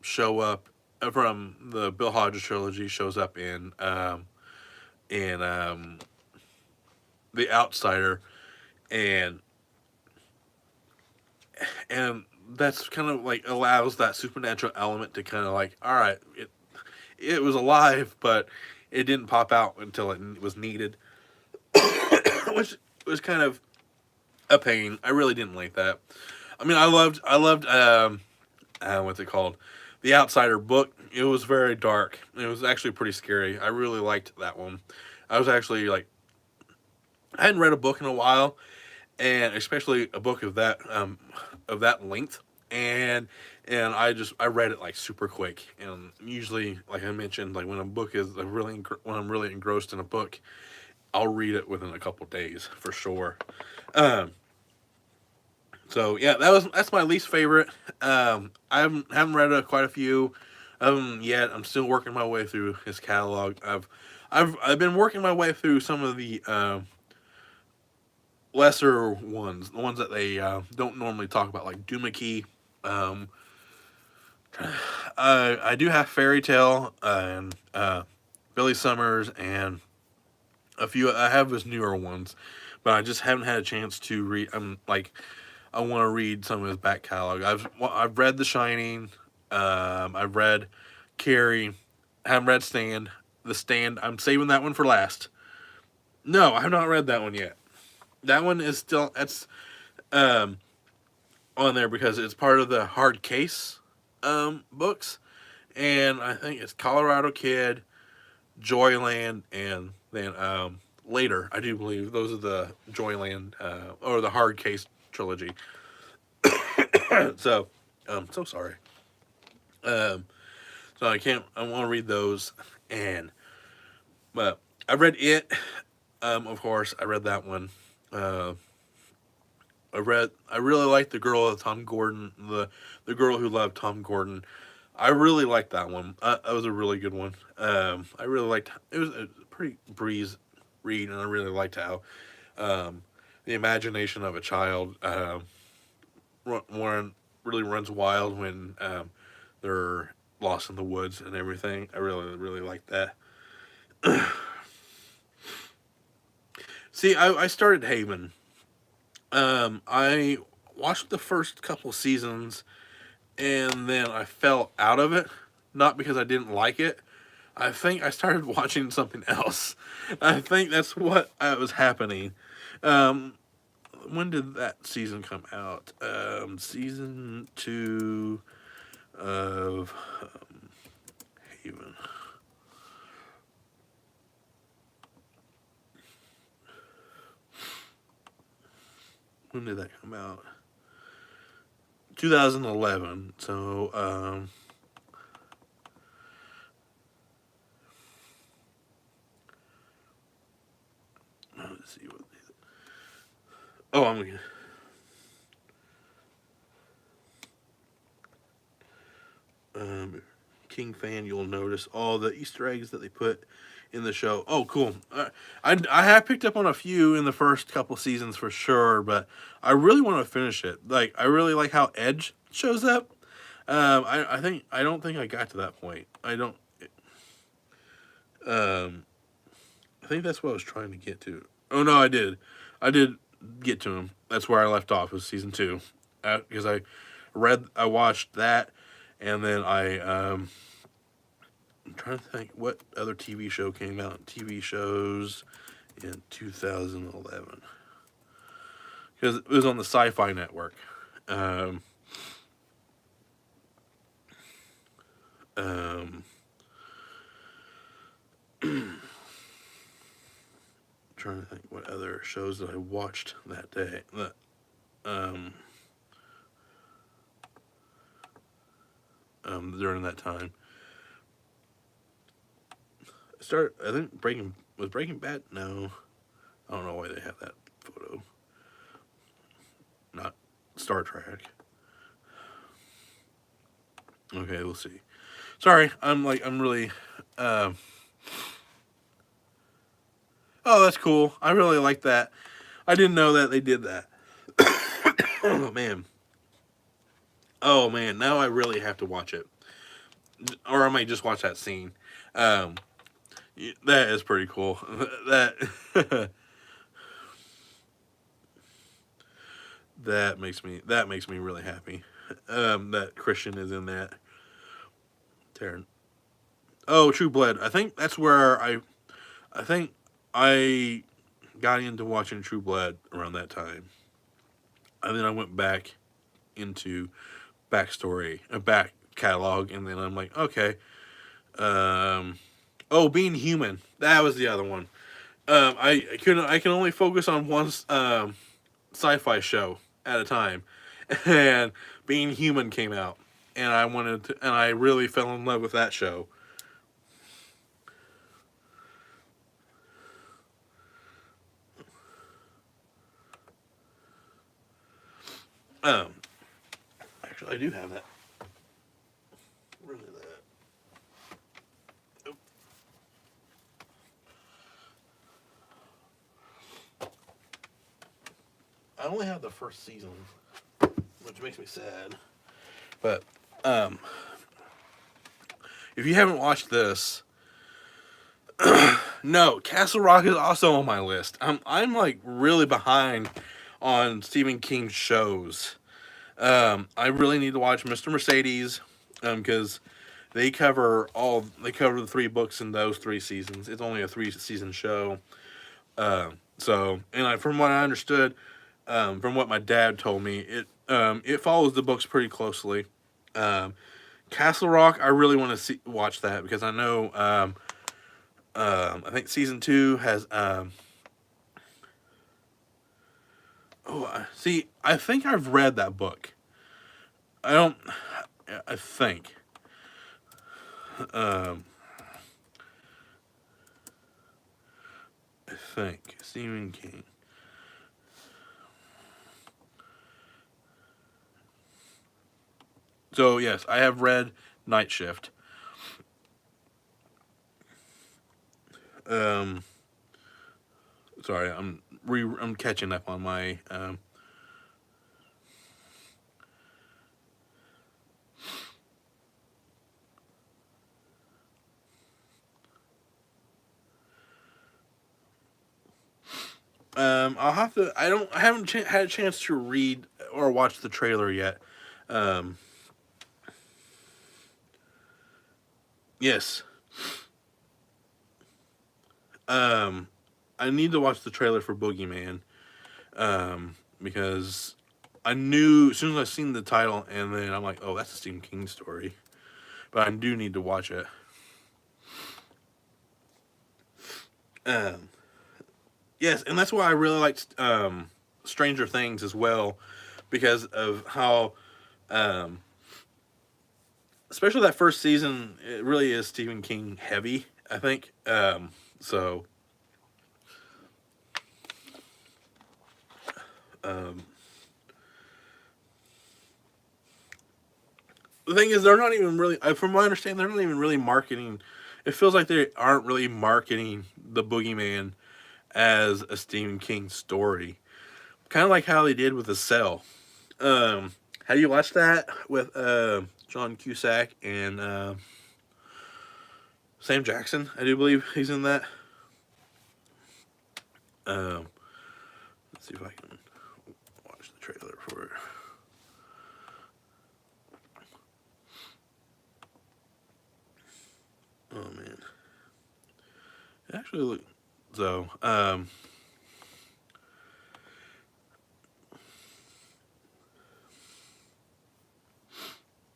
show up from the Bill Hodges trilogy shows up in The Outsider, and and that's kind of like allows that supernatural element to kind of like all right, it was alive, but it didn't pop out until it was needed, which was kind of a pain. I really didn't like that. I mean, I loved what's it called, The Outsider book. It was very dark. It was actually pretty scary. I really liked that one. I was actually like, I hadn't read a book in a while, and especially a book of that length, and I read it like super quick. And usually, like I mentioned, like when a book is when I'm really engrossed in a book, I'll read it within a couple days for sure. Um, so yeah, that's my least favorite. I haven't read quite a few yet. I'm still working my way through his catalog. I've been working my way through some of the lesser ones, the ones that they don't normally talk about, like Doomickey. Um, I do have Fairy Tale and Billy Summers and a few. I have his newer ones, but I just haven't had a chance to read. I'm like I want to read some of his back catalog. I've read The Shining. I've read Carrie. I haven't read Stand. The Stand. I'm saving that one for last. No, I have not read that one yet. That one is still that's um, on there because it's part of the hard case books, and I think it's Colorado Kid, Joyland, and then later I do believe those are the Joyland or the hard case trilogy. So so sorry. Um, so I can't. I want to read those, and but I read it. Of course, I read that one. Uh, I really liked the girl of Tom Gordon, the girl who loved Tom Gordon. I really liked that one. That was a really good one. I really liked. It was a pretty breeze read, and I really liked how um, the imagination of a child Warren really runs wild when they're lost in the woods and everything. I really really like that. See, I started Haven. I watched the first couple seasons and then I fell out of it. Not because I didn't like it. I think I started watching something else. I think that's what was happening. Um, when did that season come out? Season two of Haven. When did that come out? 2011. So Let's see what. Oh, I'm looking. King fan, you'll notice all the Easter eggs that they put in the show. Oh, cool. I have picked up on a few in the first couple seasons for sure, but I really want to finish it. Like, I really like how Edge shows up. I don't think I got to that point. I don't. I think that's what I was trying to get to. Oh no, I did. I did get to him. That's where I left off. Was season 2, because I watched that, and then I'm trying to think what other TV show came out. TV shows in 2011, because it was on the Sci-Fi Network. Um, um, trying to think what other shows that I watched that day. Um, During that time. I think Breaking Bad? No. I don't know why they have that photo. Not Star Trek. Okay, we'll see. Sorry, I'm really. Uh, oh, that's cool. I really like that. I didn't know that they did that. Oh man. Oh man. Now I really have to watch it, or I might just watch that scene. Um, that is pretty cool. That that makes me really happy. That Christian is in that. Taryn. Oh, True Blood. I think that's where I think I got into watching True Blood around that time. And then I went back into a back catalog, and then I'm like, okay. Oh, Being Human. That was the other one. I can only focus on one sci-fi show at a time, and Being Human came out, and I really fell in love with that show. Um, Actually, I do have that. Where is that? Oh, I only have the first season, which makes me sad. But um, if you haven't watched this, no, Castle Rock is also on my list. I'm like really behind on Stephen King shows. I really need to watch Mr. Mercedes, because they cover the 3 books in those 3 seasons. It's only a 3 season show. From what I understood, from what my dad told me, it follows the books pretty closely. Um, Castle Rock, I really want to watch that, because I know I think season 2 has see, I think I've read that book. I don't. I think. Um, I think Stephen King. So yes, I have read Night Shift. Um, Sorry, I'm catching up on my. I'll have to. I haven't had a chance to read or watch the trailer yet. Um, yes. Um, I need to watch the trailer for Boogeyman. Because I knew as soon as I seen the title, and then I'm like, oh, that's a Stephen King story. But I do need to watch it. Um, yes, and that's why I really liked Stranger Things as well, because of how, um, especially that first season, it really is Stephen King heavy. I think so. The thing is, they're not even really, from what I understand, they're not even really marketing. It feels like they aren't really marketing the Boogeyman as a Stephen King story. Kind of like how they did with The Cell. Have you watched that with John Cusack and Sam Jackson? I do believe he's in that. Um, let's see if I can watch the trailer for it. Oh man, it actually look so.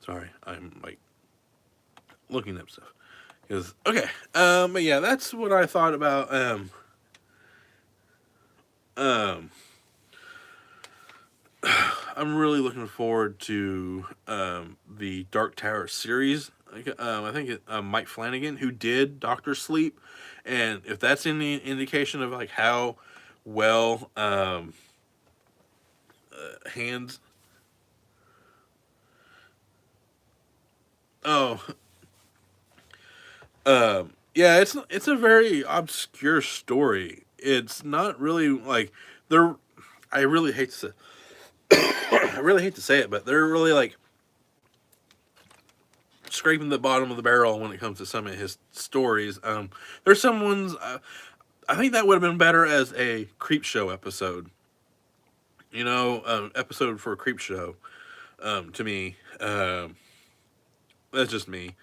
Sorry, I'm like looking up stuff because okay. But yeah, that's what I thought about. Um, I'm really looking forward to the Dark Tower series. I think Mike Flanagan, who did Doctor Sleep, and if that's any indication of like how well hands. Oh, yeah, it's a very obscure story. It's not really like they're. I really hate to say, I really hate to say it, but they're really like scraping the bottom of the barrel when it comes to some of his stories. There's some ones I think that would have been better as a creep show episode. Episode for a creep show. To me, that's just me.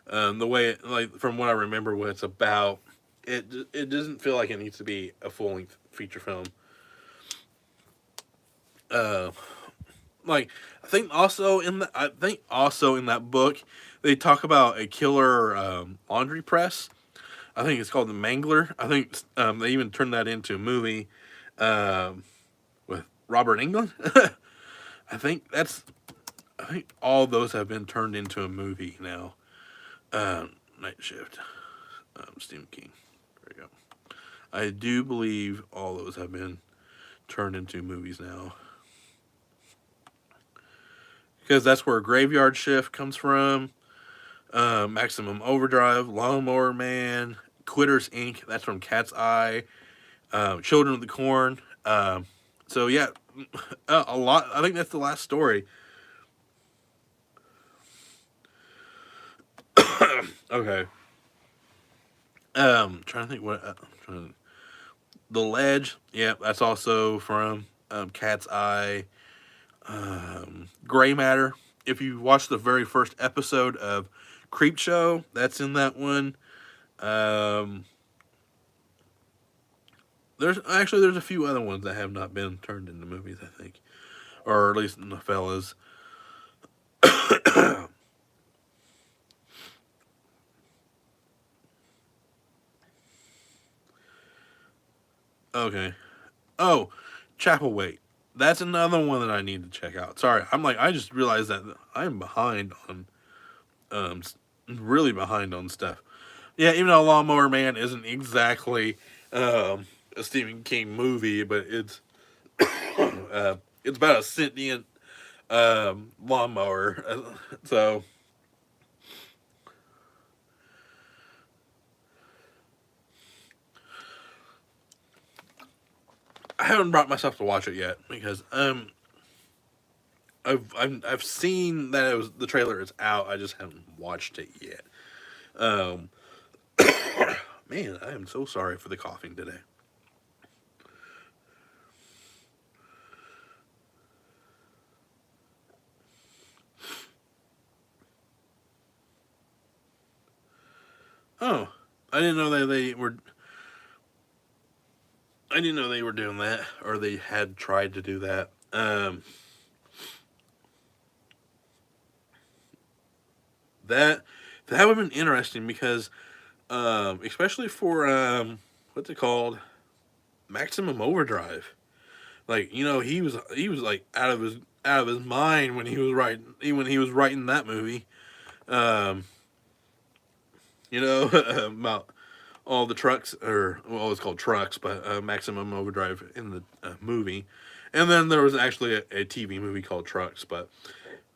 The way, like from what I remember, what it's about, it doesn't feel like it needs to be a full length feature film. Uh, like I think also in that book, they talk about a killer laundry press. I think it's called the Mangler. I think they even turned that into a movie with Robert Englund. I think that's. I think all those have been turned into a movie now. Night Shift, Stephen King. There you go. I do believe all those have been turned into movies now. Because that's where Graveyard Shift comes from. Maximum Overdrive, Lawnmower Man, Quitters Inc. That's from Cat's Eye. Children of the Corn. So yeah, a lot. I think that's the last story. Okay. Trying to think what. The Ledge. Yeah, that's also from Cat's Eye. Gray Matter. If you watch the very first episode of Creep Show, that's in that one. Um, there's a few other ones that have not been turned into movies, I think, or at least novellas. Okay. Oh, Chapel Wait. That's another one that I need to check out. Sorry, I just realized that I'm behind on really behind on stuff. Yeah, even though Lawnmower Man isn't exactly a Stephen King movie, but it's about a sentient lawnmower. So I haven't brought myself to watch it yet because I've seen that the trailer is out. I just haven't watched it yet. Um, man, I am so sorry for the coughing today. Oh, I didn't know that they were. I didn't know they were doing that, or they had tried to do that. That that would have been interesting because, especially for what's it called, Maximum Overdrive. Like he was like out of his mind when he was writing that movie. Um, about all the trucks, or well, it's called trucks, but Maximum Overdrive in the movie, And then there was actually a TV movie called Trucks, but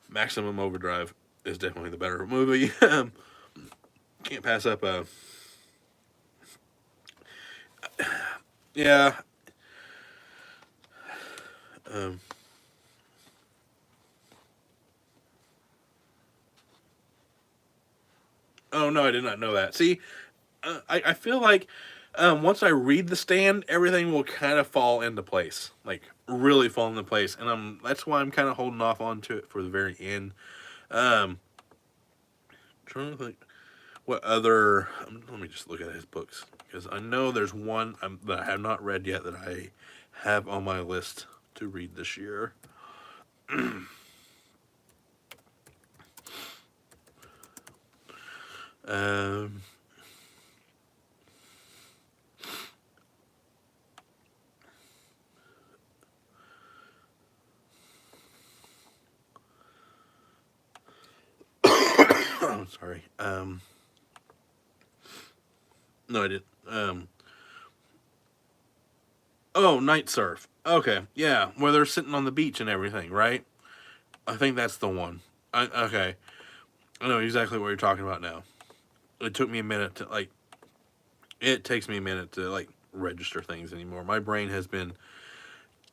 Maximum Overdrive is definitely the better movie. Can't pass up a. Yeah. Um, oh no, I did not know that. See, I feel like once I read The Stand, everything will kind of fall into place, like really fall into place, and that's why I'm kind of holding off onto it for the very end. Um, trying to think what other. Let me just look at his books because I know there's one that I have not read yet that I have on my list to read this year. Um, I'm sorry. No, I didn't. Oh, Night Surf. Okay, yeah, where they're sitting on the beach and everything, right? I think that's the one. Okay, I know exactly what you're talking about now. It took me a minute to like. It takes me a minute to like register things anymore. My brain has been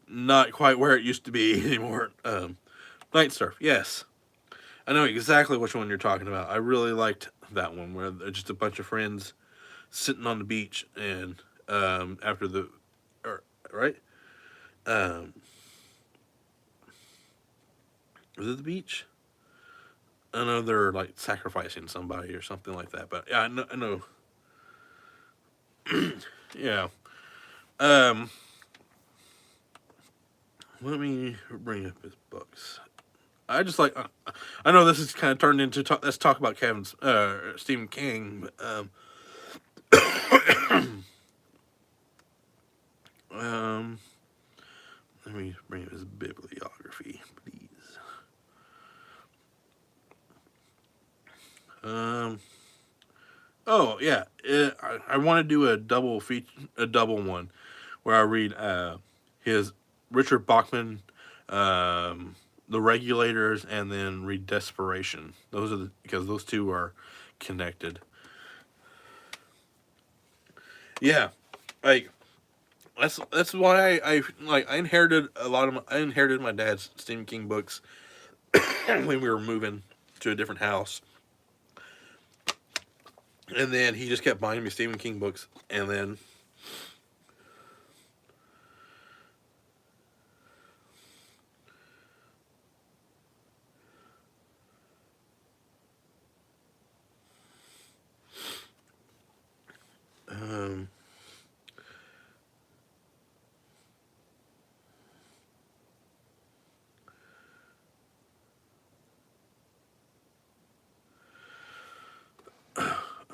not quite where it used to be anymore. Night Surf. Yes, I know exactly which one you're talking about. I really liked that one where they're just a bunch of friends sitting on the beach and after the or, right. Um, was it the beach? I know they're like sacrificing somebody or something like that. But yeah, I know. Yeah. Um, let me bring up his books. I just like. I know this is kind of turned into let's talk about Kevin's Stephen King. Um, let me bring up his bibliography, please. Um. Oh yeah, I want to do a double a double one, where I read his Richard Bachman, The Regulators, and then read Desperation. Those are because those two are connected. Yeah, like that's why I inherited a lot of I inherited my dad's Stephen King books when we were moving to a different house, and then he just kept buying me Stephen King books, and then um,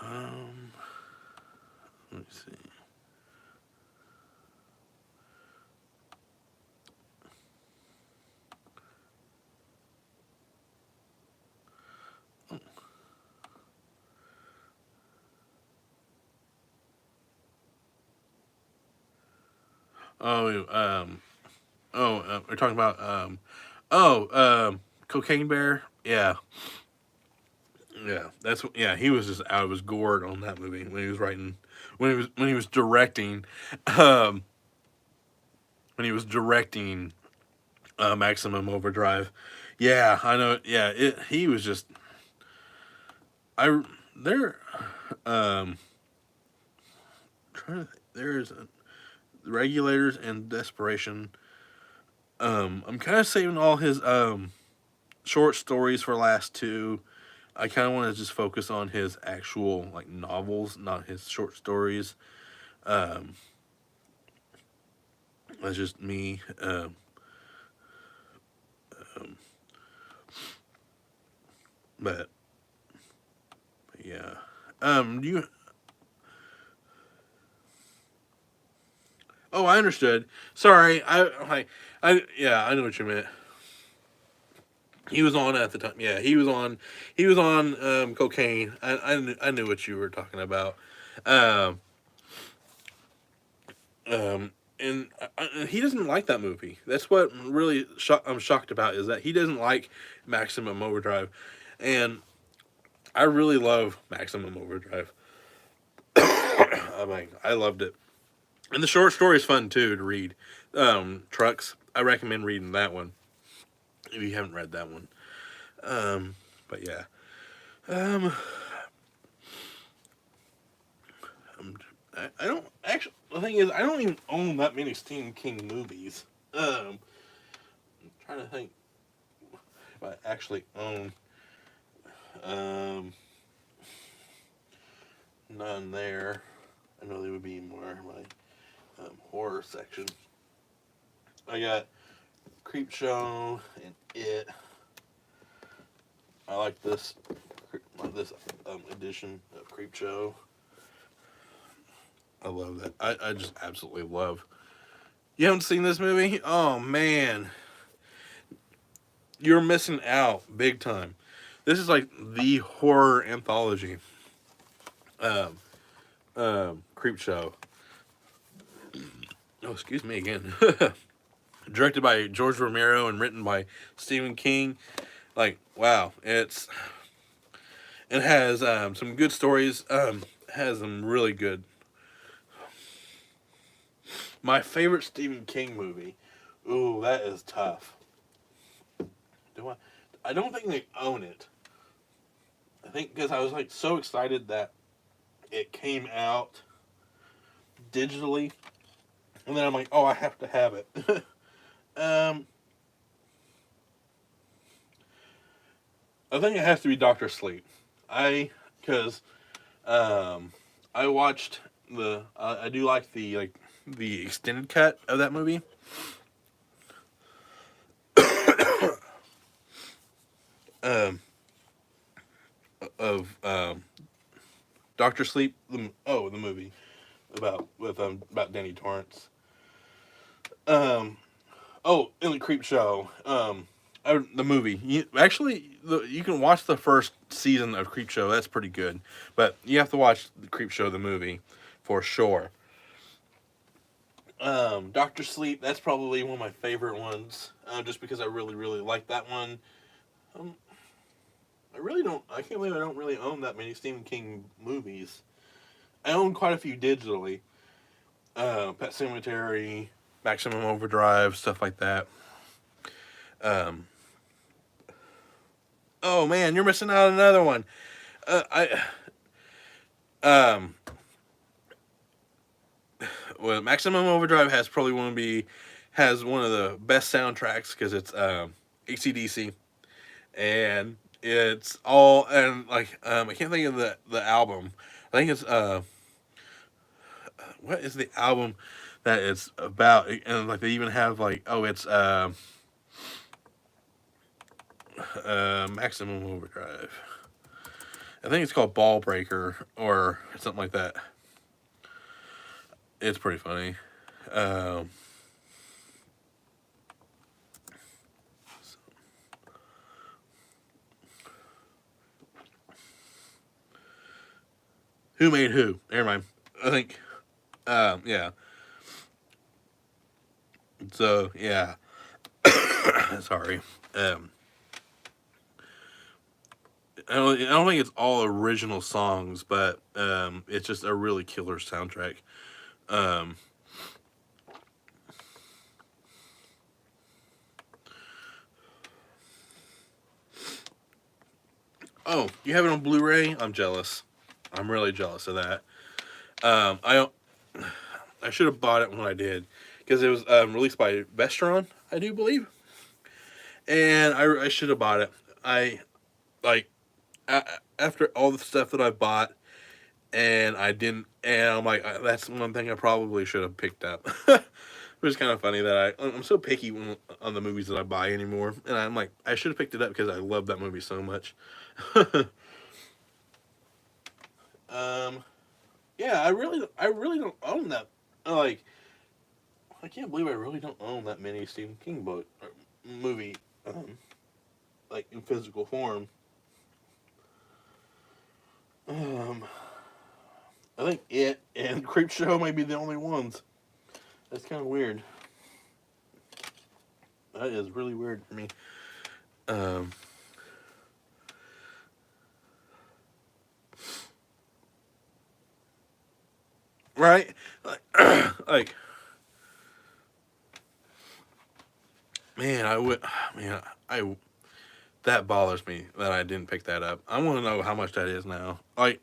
um, let me see. Oh, we're talking about Cocaine Bear. Yeah, yeah. Yeah. He was just out of his gourd on that movie when he was writing, when he was directing, um, when he was directing Maximum Overdrive. Yeah, I know. Yeah, he was just I there. Um, trying to there's Regulators and Desperation. I'm kind of saving all his short stories for last two. I kind of want to just focus on his actual like novels, not his short stories. Um, that's just me. Um, but yeah. You. Oh, I understood. Sorry. Yeah, I know what you meant. He was on at the time. Yeah, he was on. He was on cocaine. I knew what you were talking about. Um, um, he doesn't like that movie. That's what really I'm shocked about, is that he doesn't like Maximum Overdrive, and I really love Maximum Overdrive. I mean, I loved it, and the short story is fun too to read. Trucks. I recommend reading that one if you haven't read that one. But yeah. Um, I don't actually. The thing is, I don't even own that many Stephen King movies. I'm trying to think if I actually own. Um, none there. I know there would be more in my horror section. I got Creepshow and It. I like this edition of Creepshow. I love that. I just absolutely love. You haven't seen this movie? Oh man, you're missing out big time. This is like the horror anthology. Um, Creepshow. Oh, excuse me again. Directed by George Romero and written by Stephen King. Like, wow, it has some good stories. Has some really good. My favorite Stephen King movie. Ooh, that is tough. Do I? I don't think they own it. I think because I was like so excited that it came out digitally, and then I'm like, oh, I have to have it. I think it has to be Doctor Sleep. Because I watched I do like the extended cut of that movie. um, of Doctor Sleep. The movie about Danny Torrance. Um, in the Creep Show. The movie. You can watch the first season of Creep Show. That's pretty good, but you have to watch the Creep Show the movie for sure. Doctor Sleep. That's probably one of my favorite ones, just because I really really like that one. Um, I really don't. I can't believe I don't really own that many Stephen King movies. I own quite a few digitally. Pet Cemetery, Maximum Overdrive, stuff like that. Um, oh man, you're missing out on another one. I um, well, Maximum Overdrive has one of the best soundtracks because it's ACDC, and it's all and like I can't think of the album. I think it's what is the album that it's about? And like they even have like, oh, it's Maximum Overdrive. I think it's called Ball Breaker or something like that. It's pretty funny. Um, who made who? Never mind. I think. Yeah. So yeah. Sorry. I don't think it's all original songs, but it's just a really killer soundtrack. Um, oh, you have it on Blu-ray? I'm jealous. I'm really jealous of that. I should have bought it when I did because it was released by Vestron, I do believe, and I should have bought it. I like after all the stuff that I bought, and I didn't, and I'm like, that's one thing I probably should have picked up. It was kind of funny that I'm so picky on the movies that I buy anymore, and I'm like, I should have picked it up because I love that movie so much. um, yeah, I really don't own that. Like, I can't believe I really don't own that many Stephen King book or movie, like in physical form. Um, I think it and Creepshow might be the only ones. That's kind of weird. That is really weird for me. Um, right? Like, man, I would, man, I that bothers me that I didn't pick that up. I want to know how much that is now. Like,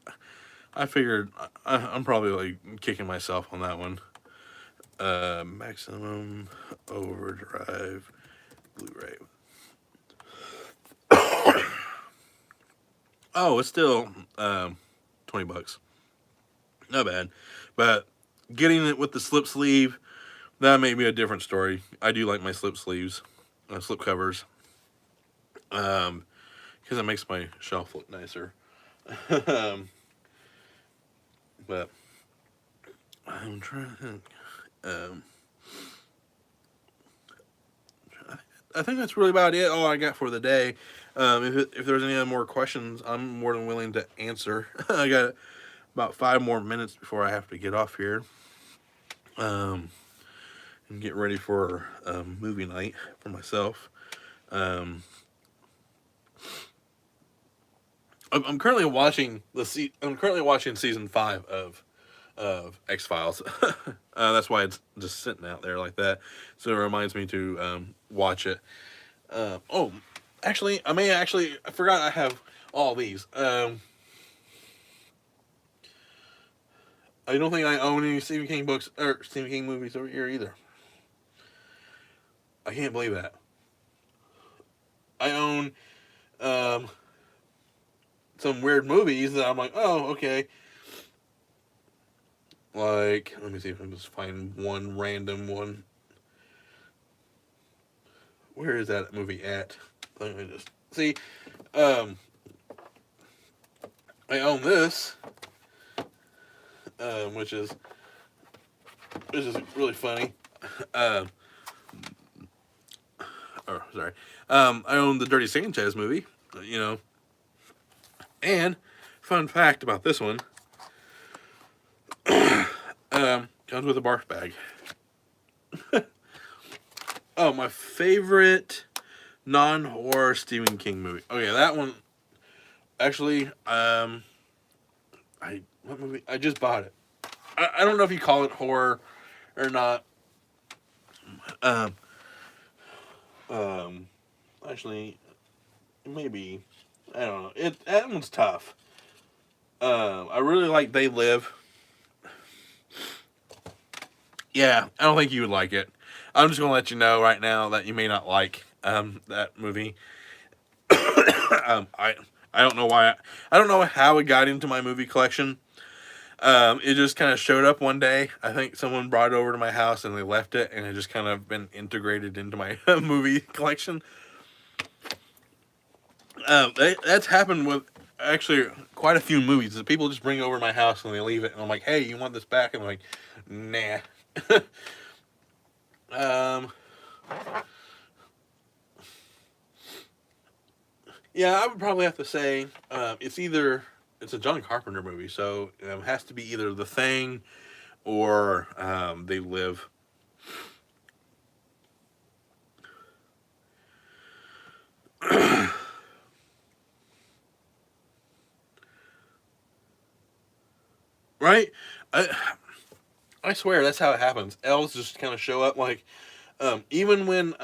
I figured I'm probably like kicking myself on that one. Maximum Overdrive Blu-ray. Oh, it's still $20. Not bad, but getting it with the slip sleeve, that may be a different story. I do like my slip sleeves, slip covers, um, because it makes my shelf look nicer. um, but I'm trying to think. Um, I think that's really about it. All I got for the day. If there's any other more questions, I'm more than willing to answer. I got about 5 more minutes before I have to get off here. And get ready for movie night for myself. Um, I'm currently watching I'm currently watching season 5 of X Files. That's why it's just sitting out there like that. So it reminds me to watch it. Oh, actually, I forgot I have all these. I don't think I own any Stephen King books or Stephen King movies over here either. I can't believe that. I own um, some weird movies that I'm like, oh, okay. Like, let me see if I can just find one random one. Where is that movie at? Let me just see. Um, I own this, which is really funny. Um, sorry. I own the Dirty Sanchez movie. You know, and fun fact about this one. Comes with a barf bag. Oh, my favorite non-horror Stephen King movie. Okay, that one. Actually, what movie? I just bought it. I don't know if you call it horror or not. Um, um, actually, maybe I don't know. That one's tough. I really like They Live. Yeah, I don't think you would like it. I'm just gonna let you know right now that you may not like that movie. I don't know why. I don't know how it got into my movie collection. It just kind of showed up one day. I think someone brought it over to my house and they left it, and it just kind of been integrated into my movie collection. That's happened with actually quite a few movies that people just bring over to my house and they leave it, and I'm like, hey, you want this back? And I'm like, nah. um, yeah, I would probably have to say it's a John Carpenter movie, so it has to be either The Thing or They Live. Right? I I swear that's how it happens. Elves just kind of show up like even when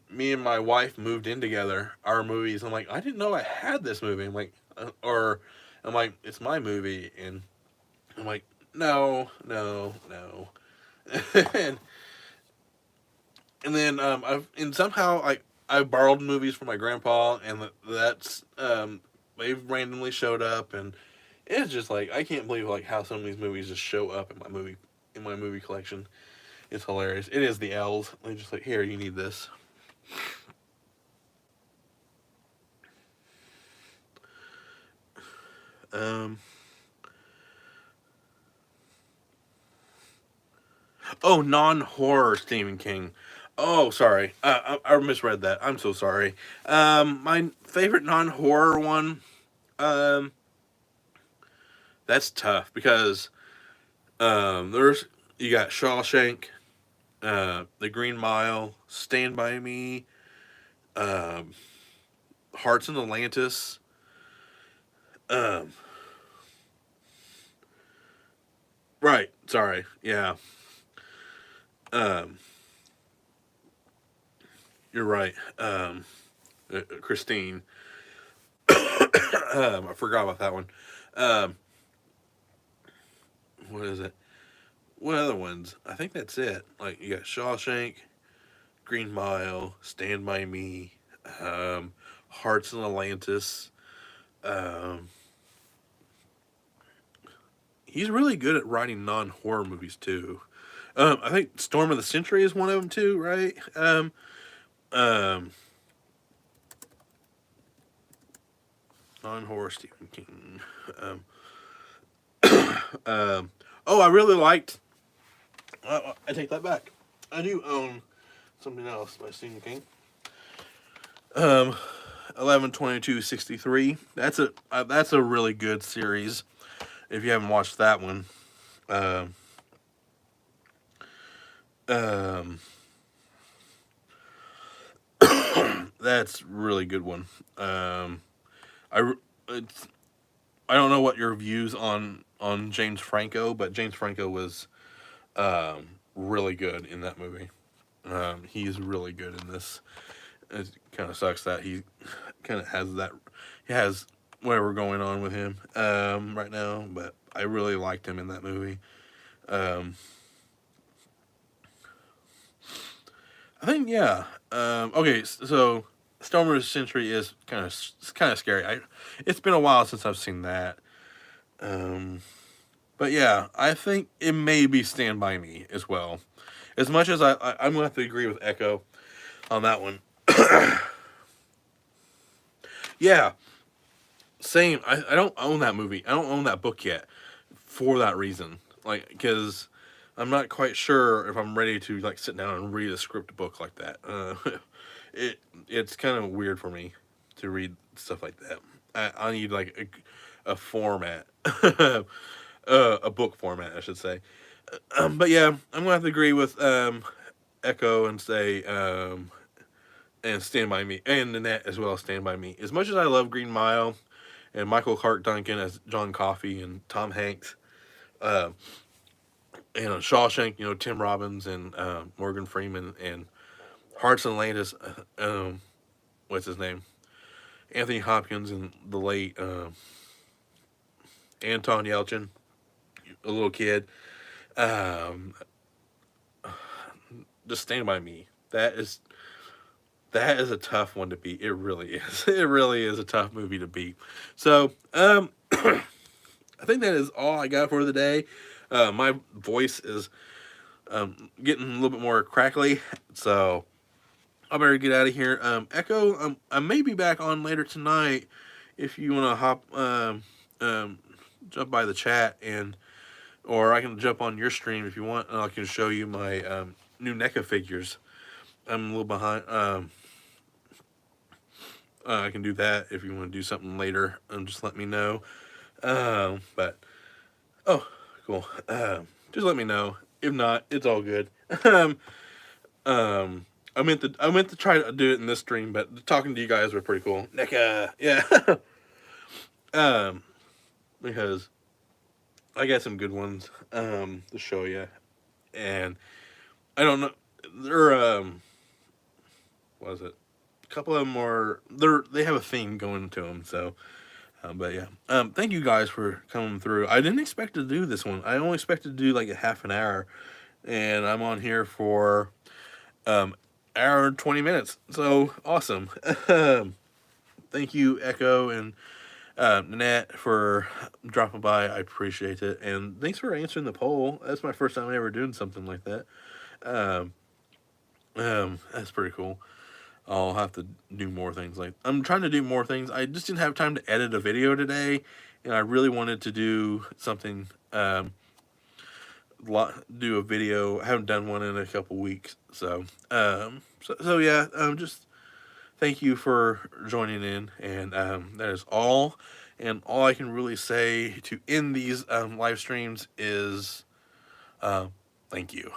me and my wife moved in together, our movies. I'm like, I didn't know I had this movie. Or I'm like, it's my movie, and I'm like, no, no, no, and then somehow I borrowed movies from my grandpa, and that's they've randomly showed up, and it's just like I can't believe like how some of these movies just show up in my movie collection. It's hilarious. It is the L's. They're just like, here, you need this. Um. Oh, non-horror Stephen King. Oh, sorry. I misread that. I'm so sorry. My favorite non-horror one. Um, that's tough because There's you got Shawshank, The Green Mile, Stand by Me, um, Hearts in Atlantis. Um, right. Sorry. Yeah. Um, you're right. Christine. I forgot about that one. Um, what is it? What other ones? I think that's it. Like you got Shawshank, Green Mile, Stand by Me, um, Hearts in Atlantis. Um, he's really good at writing non-horror movies too. I think Storm of the Century is one of them too, right? Um, non-horror Stephen King. Um, um, oh, I really liked. I take that back. I do own something else by Stephen King. Um, 11/22/63. That's a really good series. If you haven't watched that one, um, um, that's really good one. I it's, I don't know what your views on James Franco, but James Franco was really good in that movie. He's really good in this. It kind of sucks that he kind of has that. He has whatever going on with him right now, but I really liked him in that movie. Um, I think yeah. Okay, so Storm of the Century is kind of scary. It's been a while since I've seen that. Um, but yeah, I think it may be Stand by Me as well. As much as I'm gonna have to agree with Echo on that one. Yeah, same. I don't own that movie. I don't own that book yet for that reason. Like, because I'm not quite sure if I'm ready to like sit down and read a script book like that. It's kind of weird for me to read stuff like that. I need like a format, a book format, I should say. But yeah, I'm gonna have to agree with Echo and say and Stand by Me and Nanette as well. Stand by Me. As much as I love Green Mile and Michael Clark Duncan as John Coffey and Tom Hanks, uh, and on Shawshank, Tim Robbins and Morgan Freeman and Hearts and Atlantis. What's his name? Anthony Hopkins and the late Anton Yelchin, a little kid. Um, just Stand by Me. That is a tough one to beat. It really is. It really is a tough movie to beat. So, I think that is all I got for the day. My voice is getting a little bit more crackly, so I better get out of here. Echo, I may be back on later tonight if you want to um, jump by the chat or I can jump on your stream if you want, and I can show you my new NECA figures. I'm a little behind. I can do that if you want to do something later. Just let me know. But oh, cool. Just let me know. If not, it's all good. Um, I meant to try to do it in this stream, but talking to you guys were pretty cool. NECA, yeah. um, because I got some good ones to show you, and I don't know. They're what is it? A couple of them are they have a theme going to them, so. But yeah, thank you guys for coming through. I didn't expect to do this one. I only expected to do like a half an hour, and I'm on here for um hour and 20 minutes. So awesome. Thank you, Echo and Nanette, for dropping by. I appreciate it, and thanks for answering the poll. That's my first time ever doing something like that. Um, that's pretty cool. I'll have to do more things. Like I'm trying to do more things. I just didn't have time to edit a video today, and I really wanted to do something. Do a video. I haven't done one in a couple weeks, so yeah. Just thank you for joining in, and that is all. And all I can really say to end these live streams is Thank you.